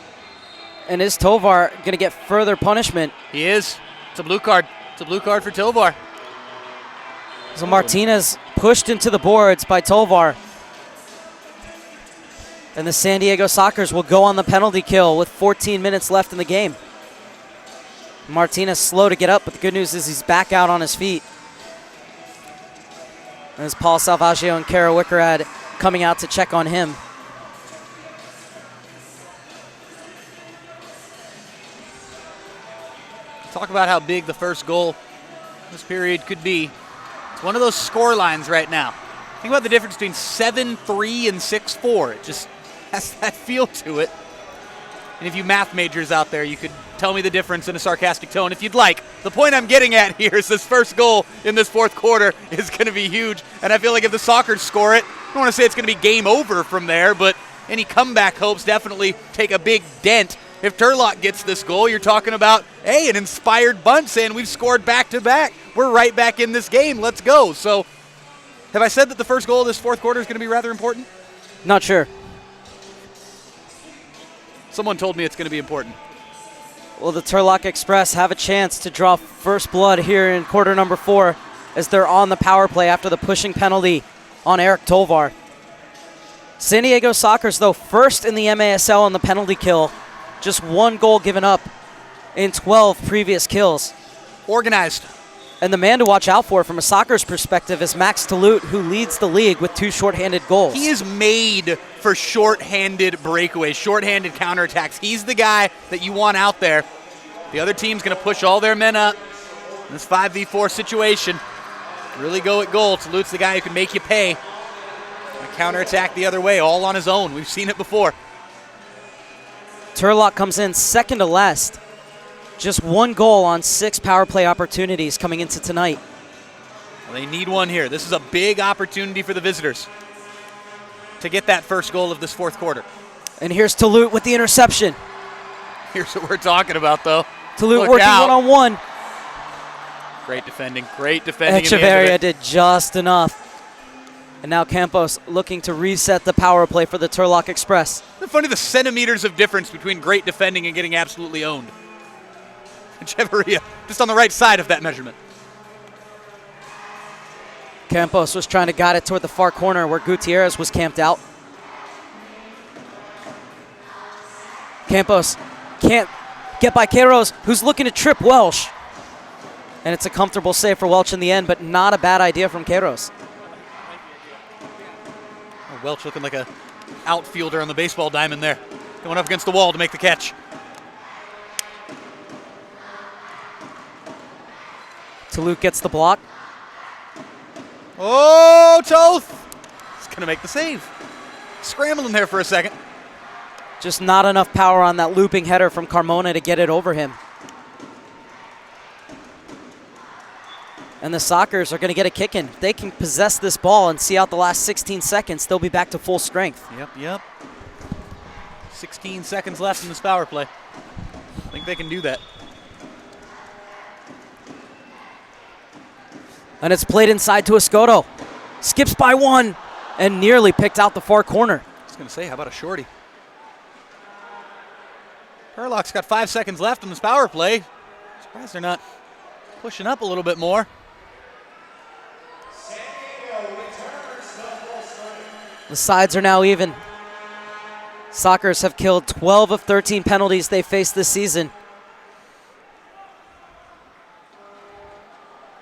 And is Tovar going to get further punishment? He is. It's a blue card. It's a blue card for Tovar. So Martinez pushed into the boards by Tovar. And the San Diego Sockers will go on the penalty kill with 14 minutes left in the game. Martinez slow to get up, but the good news is he's back out on his feet. And it's Paul Salvaggio and Kara Wickerad coming out to check on him. Talk about how big the first goal this period could be. It's one of those score lines right now. Think about the difference between 7-3 and 6-4. It just has that feel to it. And if you math majors out there, you could tell me the difference in a sarcastic tone if you'd like. The point I'm getting at here is this first goal in this fourth quarter is going to be huge. And I feel like if the Sockers score it, I don't want to say it's going to be game over from there, but any comeback hopes definitely take a big dent. If Turlock gets this goal, you're talking about, hey, an inspired bunch saying we've scored back-to-back. We're right back in this game. Let's go. So have I said that the first goal of this fourth quarter is going to be rather important? Not sure. Someone told me it's going to be important. Will the Turlock Express have a chance to draw first blood here in quarter number 4 as they're on the power play after the pushing penalty on Eric Tovar? San Diego Sockers, though, first in the MASL on the penalty kill. Just 1 goal given up in 12 previous kills. Organized. And the man to watch out for from a Sockers perspective is Max Talut, who leads the league with 2 shorthanded goals. He is made for shorthanded breakaways, shorthanded counterattacks. He's the guy that you want out there. The other team's going to push all their men up in this 5v4 situation. Really go at goal. Talut's the guy who can make you pay. A counterattack the other way, all on his own. We've seen it before. Turlock comes in second to last. Just 1 goal on 6 power play opportunities coming into tonight. Well, they need one here. This is a big opportunity for the visitors to get that first goal of this fourth quarter. And here's Talut with the interception. Here's what we're talking about, though. Talut working one-on-one. Great defending. Great defending. Echeverria did just enough. And now Campos looking to reset the power play for the Turlock Express. It's funny the centimeters of difference between great defending and getting absolutely owned. Echeverria just on the right side of that measurement. Campos was trying to guide it toward the far corner where Gutierrez was camped out. Campos can't get by Queiroz, who's looking to trip Welsh. And it's a comfortable save for Welch in the end, but not a bad idea from Queiroz. Welch looking like a outfielder on the baseball diamond there. Going up against the wall to make the catch. Talut gets the block. Oh, Toth! He's going to make the save. Scrambling there for a second. Just not enough power on that looping header from Carmona to get it over him. And the Sockers are going to get a kick in. If they can possess this ball and see out the last 16 seconds, they'll be back to full strength. Yep. 16 seconds left in this power play. I think they can do that. And it's played inside to Escoto. Skips by one and nearly picked out the far corner. I was going to say, how about a shorty? Turlock's got 5 seconds left in this power play. Surprised they're not pushing up a little bit more. The sides are now even. Sockers have killed 12 of 13 penalties they faced this season.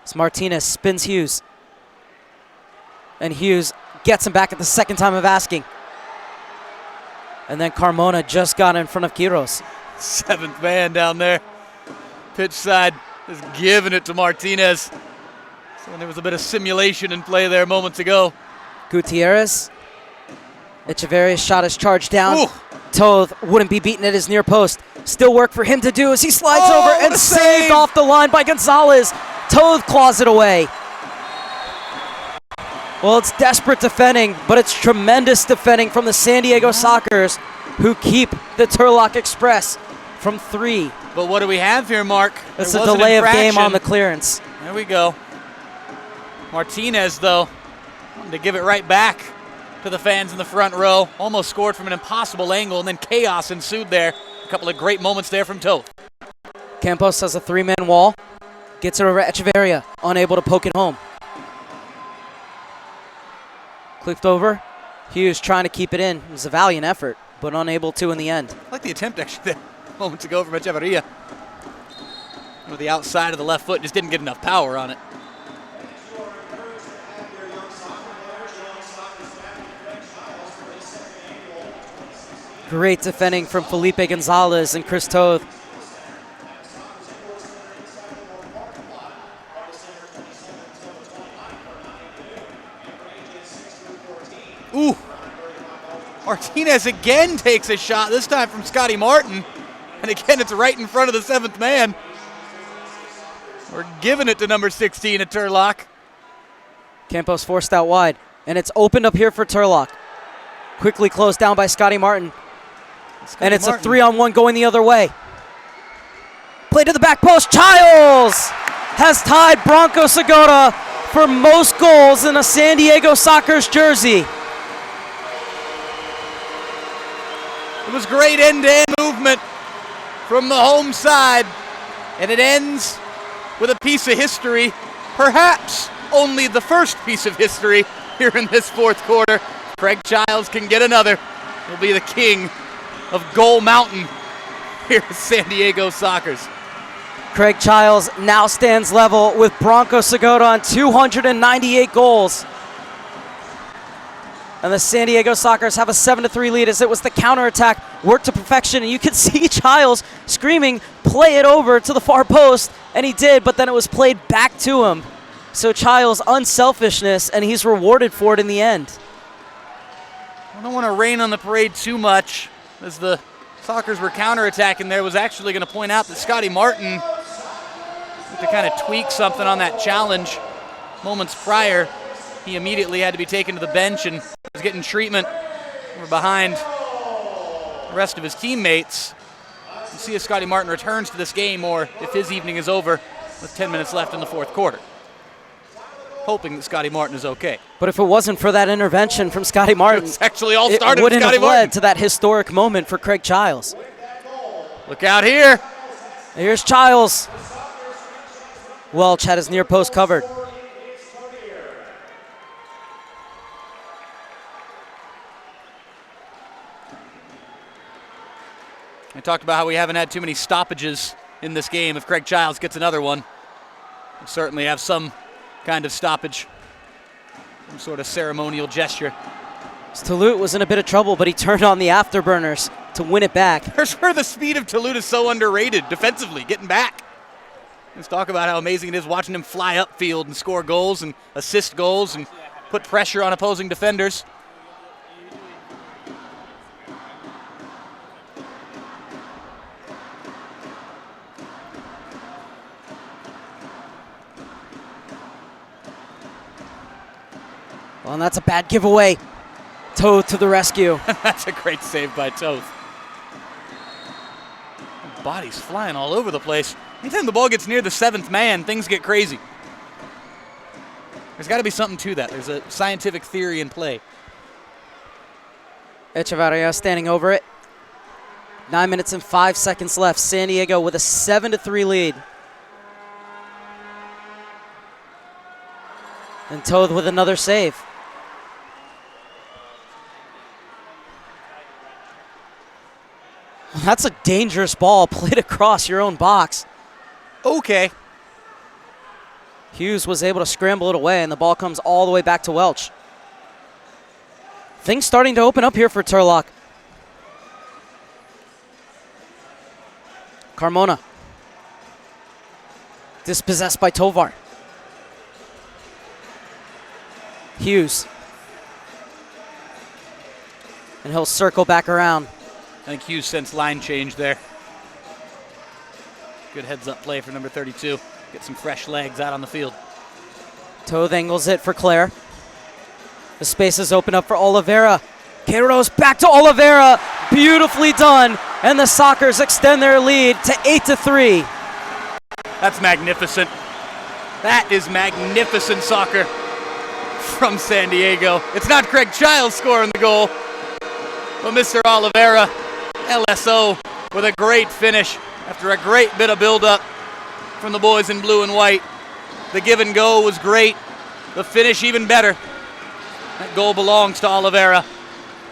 As Martinez spins Hughes. And Hughes gets him back at the second time of asking. And then Carmona just got in front of Quiros. 7th man down there. Pitch side is giving it to Martinez. So there was a bit of simulation in play there moments ago. Gutierrez. Echeverria's shot is charged down. Ooh. Toth wouldn't be beaten at his near post. Still work for him to do as he slides over and saved save. off the line by Gonzalez. Toth claws it away. Well, it's desperate defending, but it's tremendous defending from the San Diego Sockers, who keep the Turlock Express from 3. But what do we have here, Mark? It's There a was an delay of game infraction. on the clearance. There we go. Martinez, though, wanted to give it right back to the fans in the front row. Almost scored from an impossible angle, and then chaos ensued there. A couple of great moments there from Toth. Campos has a 3-man wall. Gets it over Echeverria, unable to poke it home. Clipped over. Hughes trying to keep it in. It was a valiant effort, but unable to in the end. I like the attempt actually there moments ago from Echeverria. With the outside of the left foot, just didn't get enough power on it. Great defending from Felipe Gonzalez and Chris Toth. Ooh. Martinez again takes a shot, this time from Scotty Martin. And again, it's right in front of the 7th man. We're giving it to number 16 at Turlock. Campos forced out wide, and it's opened up here for Turlock. Quickly closed down by Scotty Martin. And it's a 3-on-1 going the other way. Play to the back post. Childs has tied Bronco Segota for most goals in a San Diego Sockers jersey. It was great end-to-end movement from the home side. And it ends with a piece of history, perhaps only the first piece of history here in this 4th quarter. Craig Childs can get another. He'll be the king of Goal Mountain here at San Diego Sockers. Craig Childs now stands level with Bronco Segota on 298 goals. And the San Diego Sockers have a 7-3 lead as it was the counterattack worked to perfection. And you can see Childs screaming, play it over to the far post. And he did, but then it was played back to him. So Childs' unselfishness, and he's rewarded for it in the end. I don't want to rain on the parade too much, as the Sockers were counterattacking there. Was actually going to point out that Scotty Martin had to kind of tweak something on that challenge moments prior. He immediately had to be taken to the bench and was getting treatment over behind the rest of his teammates. We'll see if Scotty Martin returns to this game or if his evening is over with 10 minutes left in the 4th quarter. Hoping that Scotty Martin is okay. But if it wasn't for that intervention from Scotty Martin, It's actually all it started with wouldn't Scotty have Martin. led to that historic moment for Craig Childs. Look out here. Here's Childs. Welch had his near post covered. I talked about how we haven't had too many stoppages in this game. If Craig Childs gets another one, we'll certainly have some kind of stoppage, some sort of ceremonial gesture. Toulouse was in a bit of trouble, but he turned on the afterburners to win it back. Here's where the speed of Toulouse is so underrated defensively, getting back. Let's talk about how amazing it is watching him fly upfield and score goals and assist goals and put pressure on opposing defenders. Well, and that's a bad giveaway. Toth to the rescue. That's a great save by Toth. bodies flying all over the place. Anytime the ball gets near the 7th man, things get crazy. There's got to be something to that. There's a scientific theory in play. Echevarria standing over it. 9 minutes and 5 seconds left. San Diego with a 7-3 lead. And Toth with another save. That's a dangerous ball played across your own box. Okay. Hughes was able to scramble it away, and the ball comes all the way back to Welch. Things starting to open up here for Turlock. Carmona. Dispossessed by Tovar. Hughes. And he'll circle back around. I think Hughes sensed line change there. Good heads-up play for number 32. Get some fresh legs out on the field. Toth angles it for Claire. The spaces open up for Oliveira. Queiroz back to Oliveira. Beautifully done. And the Sockers extend their lead to 8-3. That's magnificent. That is magnificent soccer from San Diego. It's not Craig Childs scoring the goal, but Mr. Oliveira, LSO, with a great finish after a great bit of build-up from the boys in blue and white. The give and go was great. The finish even better. That goal belongs to Oliveira.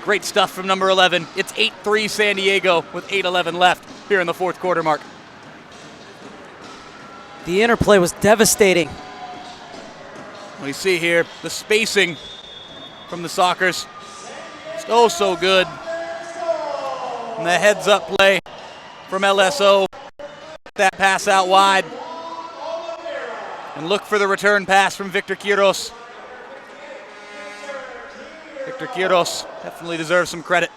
Great stuff from number 11. It's 8-3 San Diego with 8:11 left here in the fourth quarter mark. The interplay was devastating. We see here the spacing from the Sockers. So good. And the heads-up play from LSO. That pass out wide. And look for the return pass from Victor Queiroz. Victor Queiroz definitely deserves some credit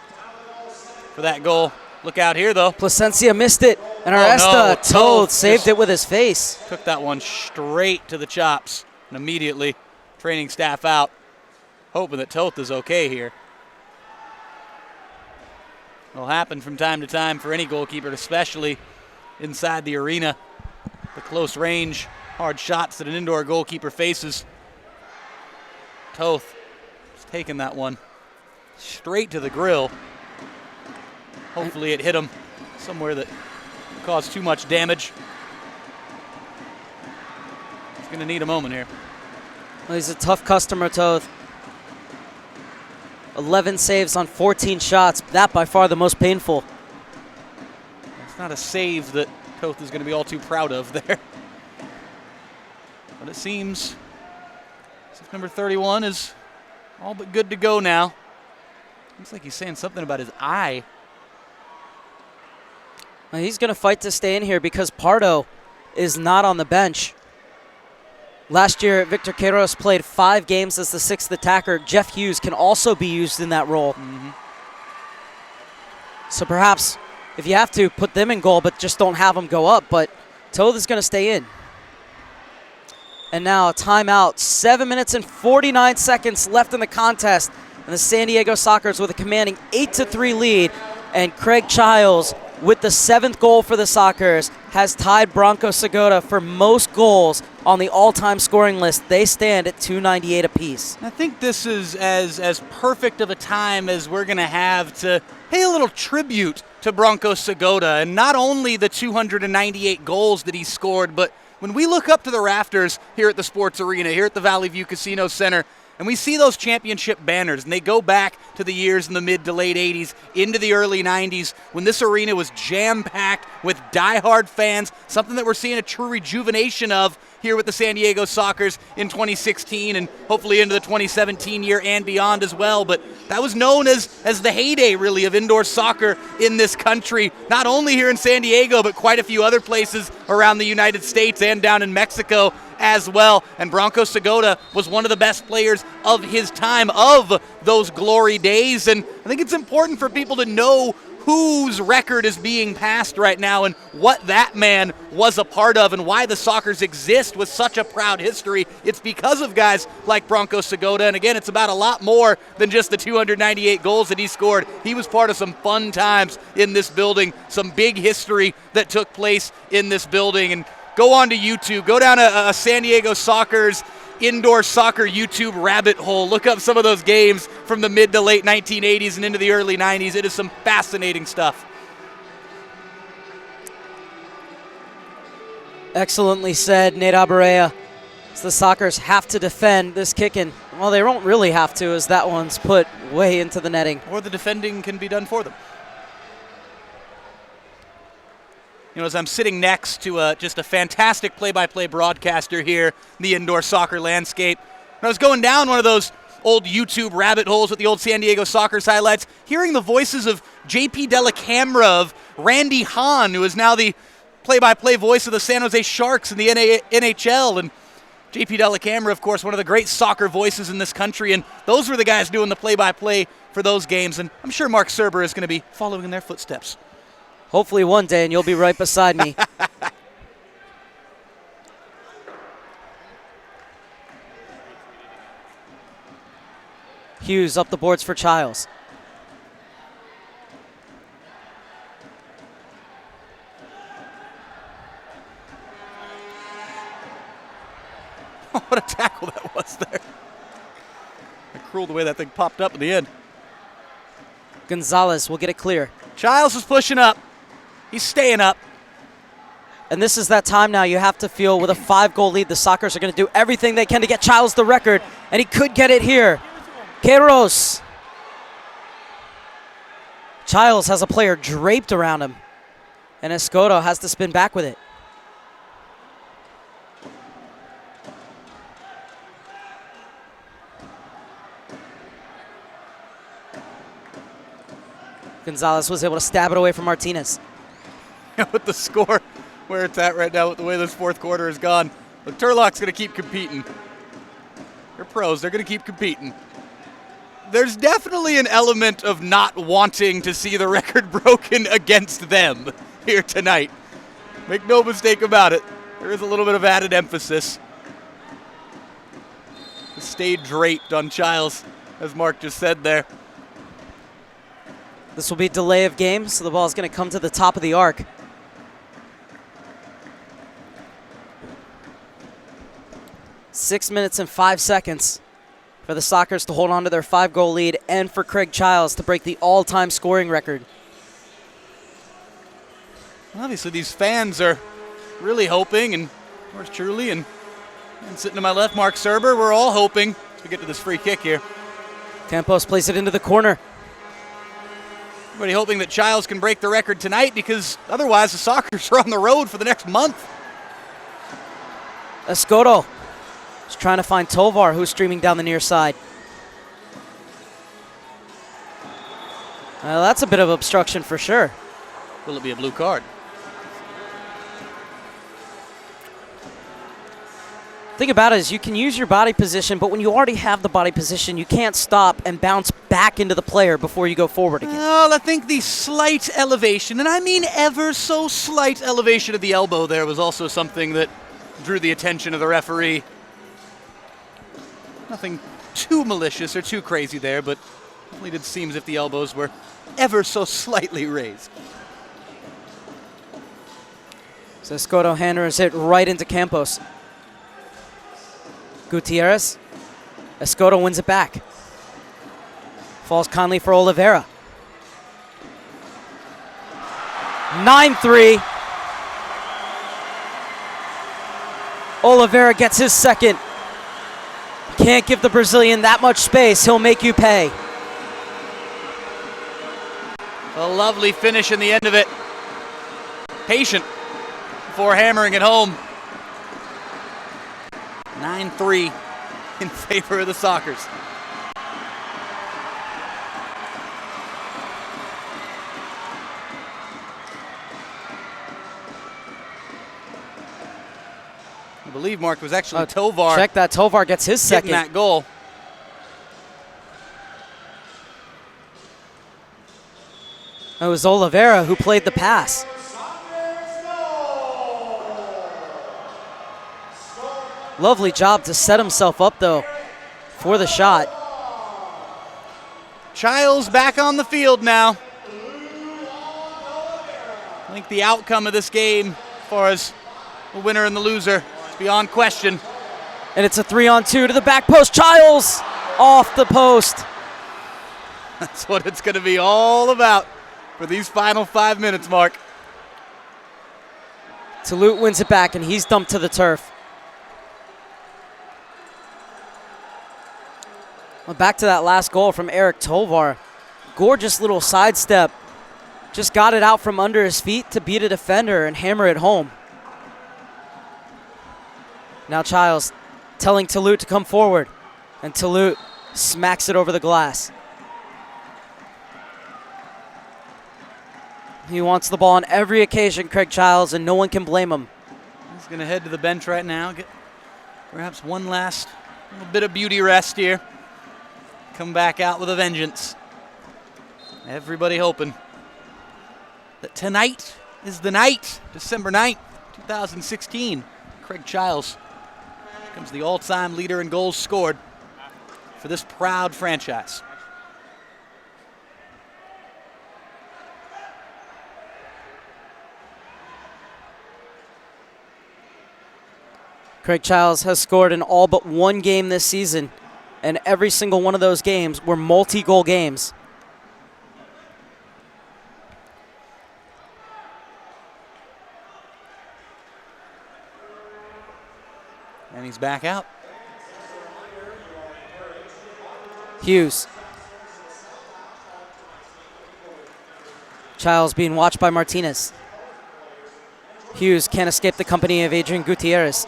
for that goal. Look out here, though. Placencia missed it, and Aresta Toth saved it with his face. Took that one straight to the chops, and immediately training staff out, hoping that Toth is okay here. It'll happen from time to time for any goalkeeper, especially inside the arena. The close range, hard shots that an indoor goalkeeper faces. Toth is taking that one straight to the grill. Hopefully it hit him somewhere that caused too much damage. He's going to need a moment here. Well, he's a tough customer, Toth. 11 saves on 14 shots. That by far the most painful. It's not a save that Toth is going to be all too proud of there. But it seems as if number 31 is all but good to go now. Looks like he's saying something about his eye. Well, he's going to fight to stay in here because Pardo is not on the bench. Last year, Victor Queiroz played 5 games as the 6th attacker. Jeff Hughes can also be used in that role. So perhaps, if you have to, put them in goal, but just don't have them go up. But Toth is going to stay in. And now a timeout. 7 minutes and 49 seconds left in the contest. And the San Diego Sockers with a commanding 8-3 lead. And Craig Childs, with the 7th goal for the Sockers, has tied Bronco Segota for most goals on the all-time scoring list. They stand at 298 apiece. I think this is as perfect of a time as we're going to have to pay a little tribute to Bronco Segota, and not only the 298 goals that he scored, but when we look up to the rafters here at the Sports Arena, here at the Valley View Casino Center, and we see those championship banners, and they go back to the years in the mid to late 80s, into the early 90s, when this arena was jam-packed with diehard fans, something that we're seeing a true rejuvenation of here with the San Diego Sockers in 2016 and hopefully into the 2017 year and beyond as well. But that was known as the heyday, really, of indoor soccer in this country, not only here in San Diego, but quite a few other places around the United States and down in Mexico as well. And Bronco Segota was one of the best players of his time, of those glory days. And I think it's important for people to know whose record is being passed right now and what that man was a part of and why the Sockers exist with such a proud history. It's because of guys like Bronco Segota. And again, it's about a lot more than just the 298 goals that he scored. He was part of some fun times in this building, some big history that took place in this building. And go on to YouTube, go down a San Diego Sockers indoor soccer YouTube rabbit hole. Look up some of those games from the mid to late 1980s and into the early 90s. It is some fascinating stuff. Excellently said, Nate Abarea. So the Sockers have to defend this kicking. Well, they don't really have to, as that one's put way into the netting. Or the defending can be done for them. You know, as I'm sitting next to just a fantastic play-by-play broadcaster here in the indoor soccer landscape, and I was going down one of those old YouTube rabbit holes with the old San Diego Sockers highlights, hearing the voices of J.P. Delacamera, of Randy Hahn, who is now the play-by-play voice of the San Jose Sharks in the NHL, and J.P. Delacamera, of course, one of the great soccer voices in this country, and those were the guys doing the play-by-play for those games, and I'm sure Mark Serber is going to be following in their footsteps. Hopefully one day, and you'll be right beside me. Hughes up the boards for Childs. What a tackle that was there. Cruel the way that thing popped up in the end. Gonzalez will get it clear. Childs is pushing up. He's staying up. And this is that time now you have to feel with a 5-goal lead, the Sockers are going to do everything they can to get Childs the record, and he could get it here. Queiroz. Childs has a player draped around him, and Escoto has to spin back with it. Gonzalez was able to stab it away from Martinez. With the score where it's at right now, with the way this fourth quarter has gone, look, Turlock's going to keep competing. They're pros. They're going to keep competing. There's definitely an element of not wanting to see the record broken against them here tonight. Make no mistake about it. There is a little bit of added emphasis. Stayed draped on Childs, as Mark just said there. This will be delay of game, so the ball is going to come to the top of the arc. Six minutes and 5 seconds for the Sockers to hold on to their 5-goal lead and for Craig Childs to break the all-time scoring record. Obviously, these fans are really hoping, and yours truly, and sitting to my left, Mark Serber, we're all hoping to get to this free kick here. Campos plays it into the corner. Everybody hoping that Childs can break the record tonight, because otherwise the Sockers are on the road for the next month. Escoto is trying to find Tovar, who's streaming down the near side. That's a bit of obstruction for sure. Will it be a blue card? Thing about it is you can use your body position, but when you already have the body position, you can't stop and bounce back into the player before you go forward again. Well, I think the slight elevation, and I mean ever so slight elevation of the elbow there, was also something that drew the attention of the referee. Nothing too malicious or too crazy there, but it did seem as if the elbows were ever so slightly raised. So Escoto hammers it right into Campos. Gutierrez. Escoto wins it back. Falls kindly for Oliveira. 9-3. Oliveira gets his second. Can't give the Brazilian that much space. He'll make you pay. A lovely finish in the end of it. Patient before hammering it home. 9-3 in favor of the Sockers. I believe, Mark, was actually Tovar. Check that. Tovar gets his second. That goal. It was Oliveira who played the pass. Lovely job to set himself up, though, for the shot. Childs back on the field now. I think the outcome of this game, as far as the winner and the loser, is beyond question. And it's a 3-on-2 to the back post. Childs off the post. That's what it's going to be all about for these final 5 minutes, Mark. Toulock wins it back, and he's dumped to the turf. Well, back to that last goal from Eric Tovar. Gorgeous little sidestep. Just got it out from under his feet to beat a defender and hammer it home. Now Childs telling Toulock to come forward, and Toulock smacks it over the glass. He wants the ball on every occasion, Craig Childs, and no one can blame him. He's going to head to the bench right now, get perhaps one last little bit of beauty rest here. Come back out with a vengeance. Everybody hoping that tonight is the night, December 9th, 2016. Craig Childs becomes the all-time leader in goals scored for this proud franchise. Craig Childs has scored in all but one game this season, and every single one of those games were multi-goal games. And he's back out. Hughes. Childs being watched by Martinez. Hughes can't escape the company of Adrian Gutierrez.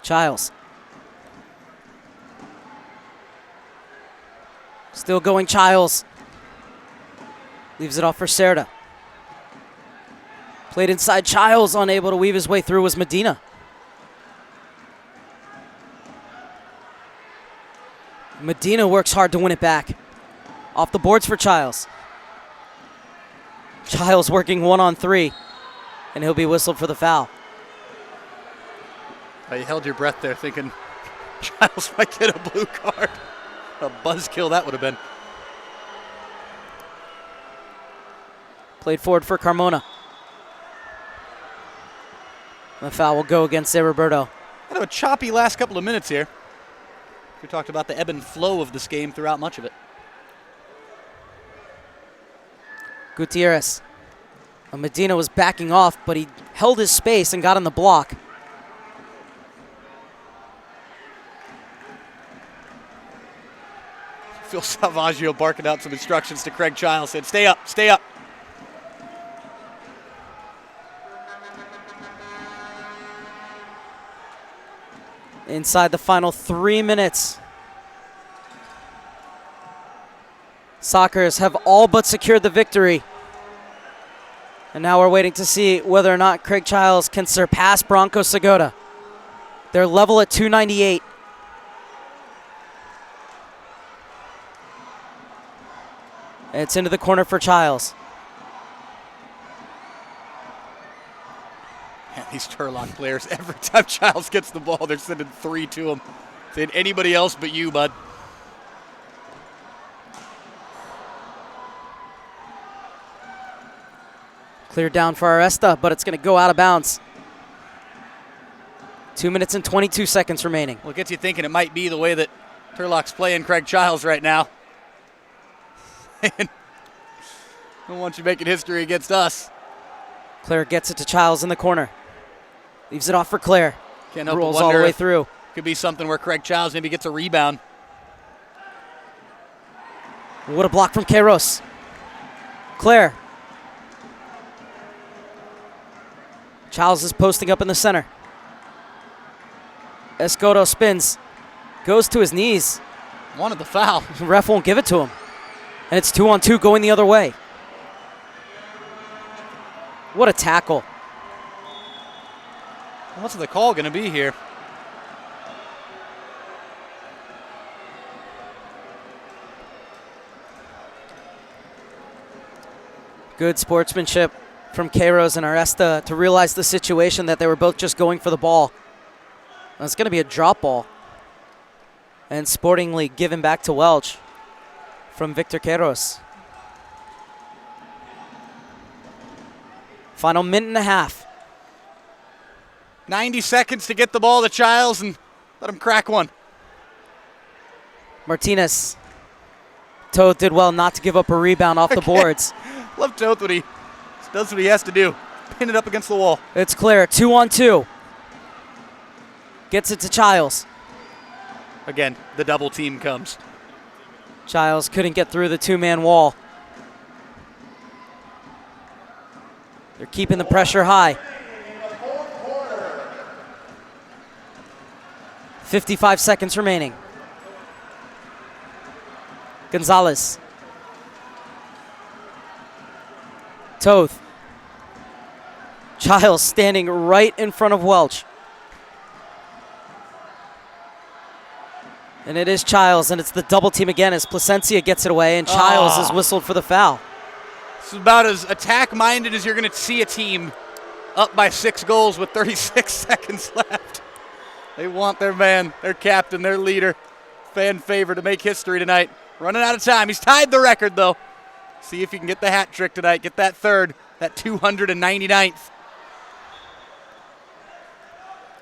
Childs. Still going Childs. Leaves it off for Cerda. Played inside Childs, unable to weave his way through was Medina. Medina works hard to win it back. Off the boards for Childs. Childs working 1-on-3, and he'll be whistled for the foul. You held your breath there thinking Childs might get a blue card. A buzzkill that would have been. Played forward for Carmona. The foul will go against De Roberto. Kind of a choppy last couple of minutes here. We talked about the ebb and flow of this game throughout much of it. Gutierrez. Medina was backing off, but he held his space and got on the block. Phil Salvaggio barking out some instructions to Craig Childs, said, stay up, stay up. Inside the final 3 minutes. Sockers have all but secured the victory. And now we're waiting to see whether or not Craig Childs can surpass Bronco Segota. They're level at 298. It's into the corner for Childs. Man, these Turlock players, every time Childs gets the ball, they're sending 3 to him. Saying anybody else but you, bud. Cleared down for Aresta, but it's going to go out of bounds. 2 minutes and 22 seconds remaining. Well, it gets you thinking it might be the way that Turlock's playing Craig Childs right now. And don't want you making history against us. Claire gets it to Childs in the corner. Leaves it off for Claire. Can't help Rolls but all wonder the way if through. Could be something where Craig Childs maybe gets a rebound. What a block from Queiroz. Claire. Childs is posting up in the center. Escoto spins. Goes to his knees. Wanted the foul. The ref won't give it to him. And it's 2-on-2 going the other way. What a tackle. What's the call going to be here? Good sportsmanship from Queiroz and Aresta to realize the situation that they were both just going for the ball. And it's going to be a drop ball. And sportingly given back to Welch from Victor Queiroz. Final minute and a half. 90 seconds to get the ball to Childs and let him crack one. Martinez. Toth did well not to give up a rebound off the boards. Love Toth when he does what he has to do. Pin it up against the wall. It's clear. 2-on-2. Gets it to Childs. Again, the double team comes. Childs couldn't get through the two-man wall. They're keeping the pressure high. 55 seconds remaining. Gonzalez. Toth. Childs standing right in front of Welch. And it is Childs, and it's the double team again as Placencia gets it away, and Childs is whistled for the foul. This is about as attack-minded as you're going to see a team up by 6 goals with 36 seconds left. They want their man, their captain, their leader, fan favorite to make history tonight. Running out of time. He's tied the record, though. See if he can get the hat trick tonight, get that third, that 299th.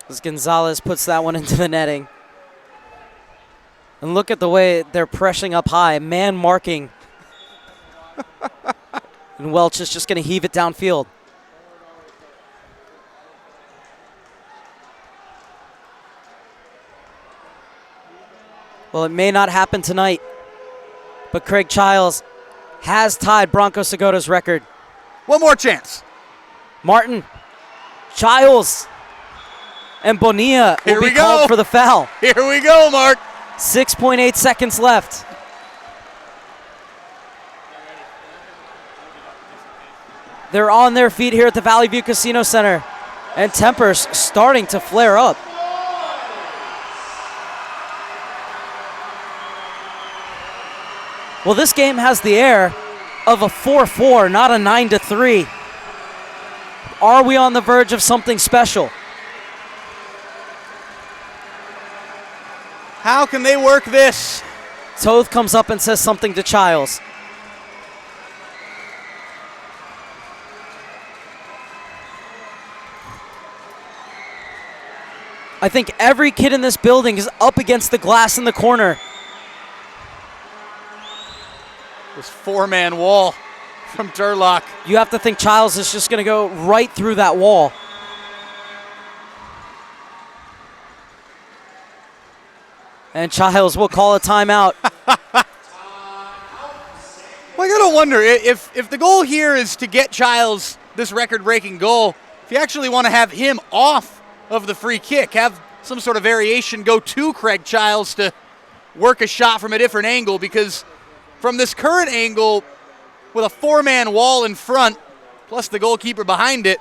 As Gonzalez puts that one into the netting. And look at the way they're pressing up high, man marking. And Welch is just going to heave it downfield. Well, it may not happen tonight, but Craig Childs has tied Bronco Segota's record. One more chance. Martin, Childs, and Bonilla will be called for the foul. Here we go, Mark. 6.8 seconds left. They're on their feet here at the Valley View Casino Center, and tempers starting to flare up. Well, this game has the air of a 4-4, not a 9-3. Are we on the verge of something special? How can they work this? Toth comes up and says something to Childs. I think every kid in this building is up against the glass in the corner. This 4-man wall from Turlock. You have to think Childs is just going to go right through that wall. And Childs will call a timeout. Well, I gotta wonder if the goal here is to get Childs this record-breaking goal. If you actually want to have him off of the free kick, have some sort of variation go to Craig Childs to work a shot from a different angle, because from this current angle, with a 4-man wall in front, plus the goalkeeper behind it,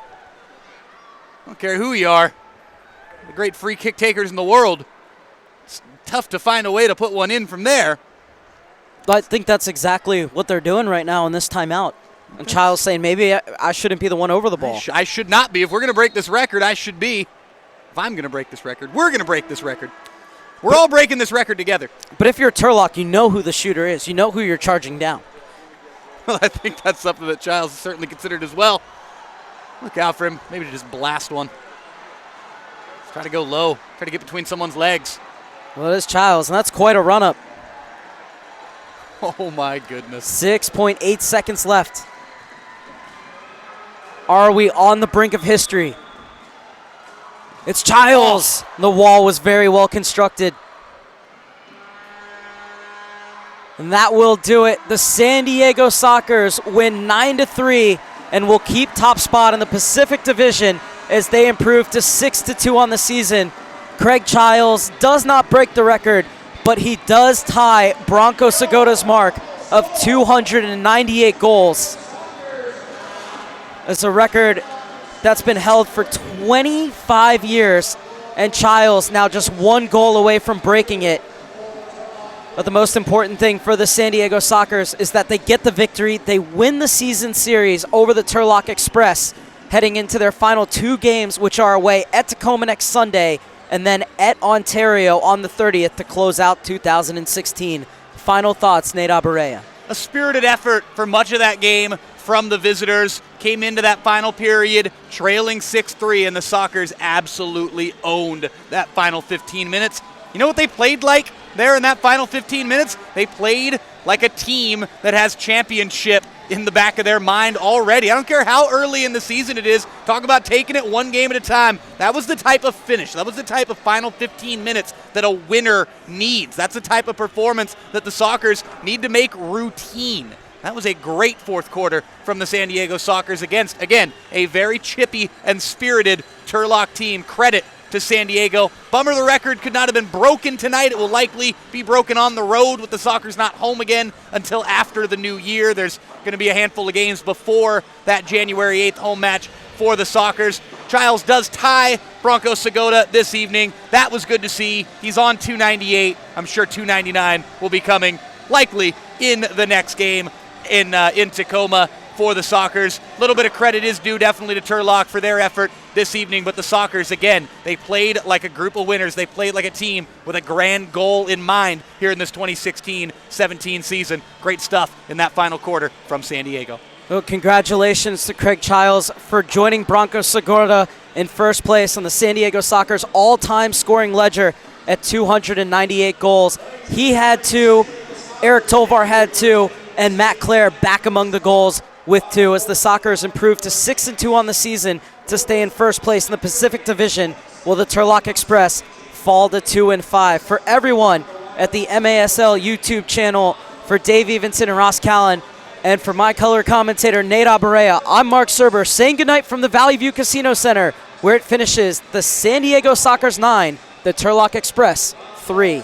I don't care who you are, the great free kick takers in the world, it's tough to find a way to put one in from there. I think that's exactly what they're doing right now in this timeout. And Childs saying, maybe I shouldn't be the one over the ball. I should not be. If we're going to break this record, I should be. If I'm going to break this record, we're going to break this record. We're all breaking this record together. But if you're Turlock, you know who the shooter is. You know who you're charging down. Well, I think that's something that Childs has certainly considered as well. Look out for him. Maybe to just blast one. Try to go low. Try to get between someone's legs. Well, it is Childs, and that's quite a run-up. Oh, my goodness. 6.8 seconds left. Are we on the brink of history? It's Childs. Oh. The wall was very well constructed. And that will do it. The San Diego Sockers win 9-3 and will keep top spot in the Pacific Division as they improve to 6-2 on the season. Craig Childs does not break the record, but he does tie Bronco Segota's mark of 298 goals. It's a record that's been held for 25 years, and Childs now just one goal away from breaking it. But the most important thing for the San Diego Sockers is that they get the victory. They win the season series over the Turlock Express, heading into their final 2 games, which are away at Tacoma next Sunday and then at Ontario on the 30th to close out 2016. Final thoughts, Nate Abaurrea. A spirited effort for much of that game from the visitors. Came into that final period trailing 6-3, and the Sockers absolutely owned that final 15 minutes. You know what they played like there in that final 15 minutes? They played like a team that has championship in the back of their mind already. I don't care how early in the season it is. Talk about taking it one game at a time. That was the type of finish. That was the type of final 15 minutes that a winner needs. That's the type of performance that the Sockers need to make routine. That was a great fourth quarter from the San Diego Sockers against, again, a very chippy and spirited Turlock team. Credit to San Diego. Bummer the record could not have been broken tonight. It will likely be broken on the road with the Sockers not home again until after the new year. There's going to be a handful of games before that January 8th home match for the Sockers. Childs does tie Bronco Segota this evening. That was good to see. He's on 298. I'm sure 299 will be coming likely in the next game in Tacoma for the Sockers. A little bit of credit is due definitely to Turlock for their effort this evening, but the Sockers, again, they played like a group of winners. They played like a team with a grand goal in mind here in this 2016-17 season. Great stuff in that final quarter from San Diego. Well, congratulations to Craig Childs for joining Bronco Segota in first place on the San Diego Sockers all-time scoring ledger at 298 goals. He had 2, Eric Tovar had 2, and Matt Clare back among the goals with 2 as the Sockers improved to 6-2 on the season to stay in first place in the Pacific Division, while the Turlock Express fall to 2-5. For everyone at the MASL YouTube channel, for Dave Evenson and Ross Callan, and for my color commentator Nate Abaurrea, I'm Mark Serber saying goodnight from the Valley View Casino Center, where it finishes the San Diego Sockers 9, the Turlock Express 3.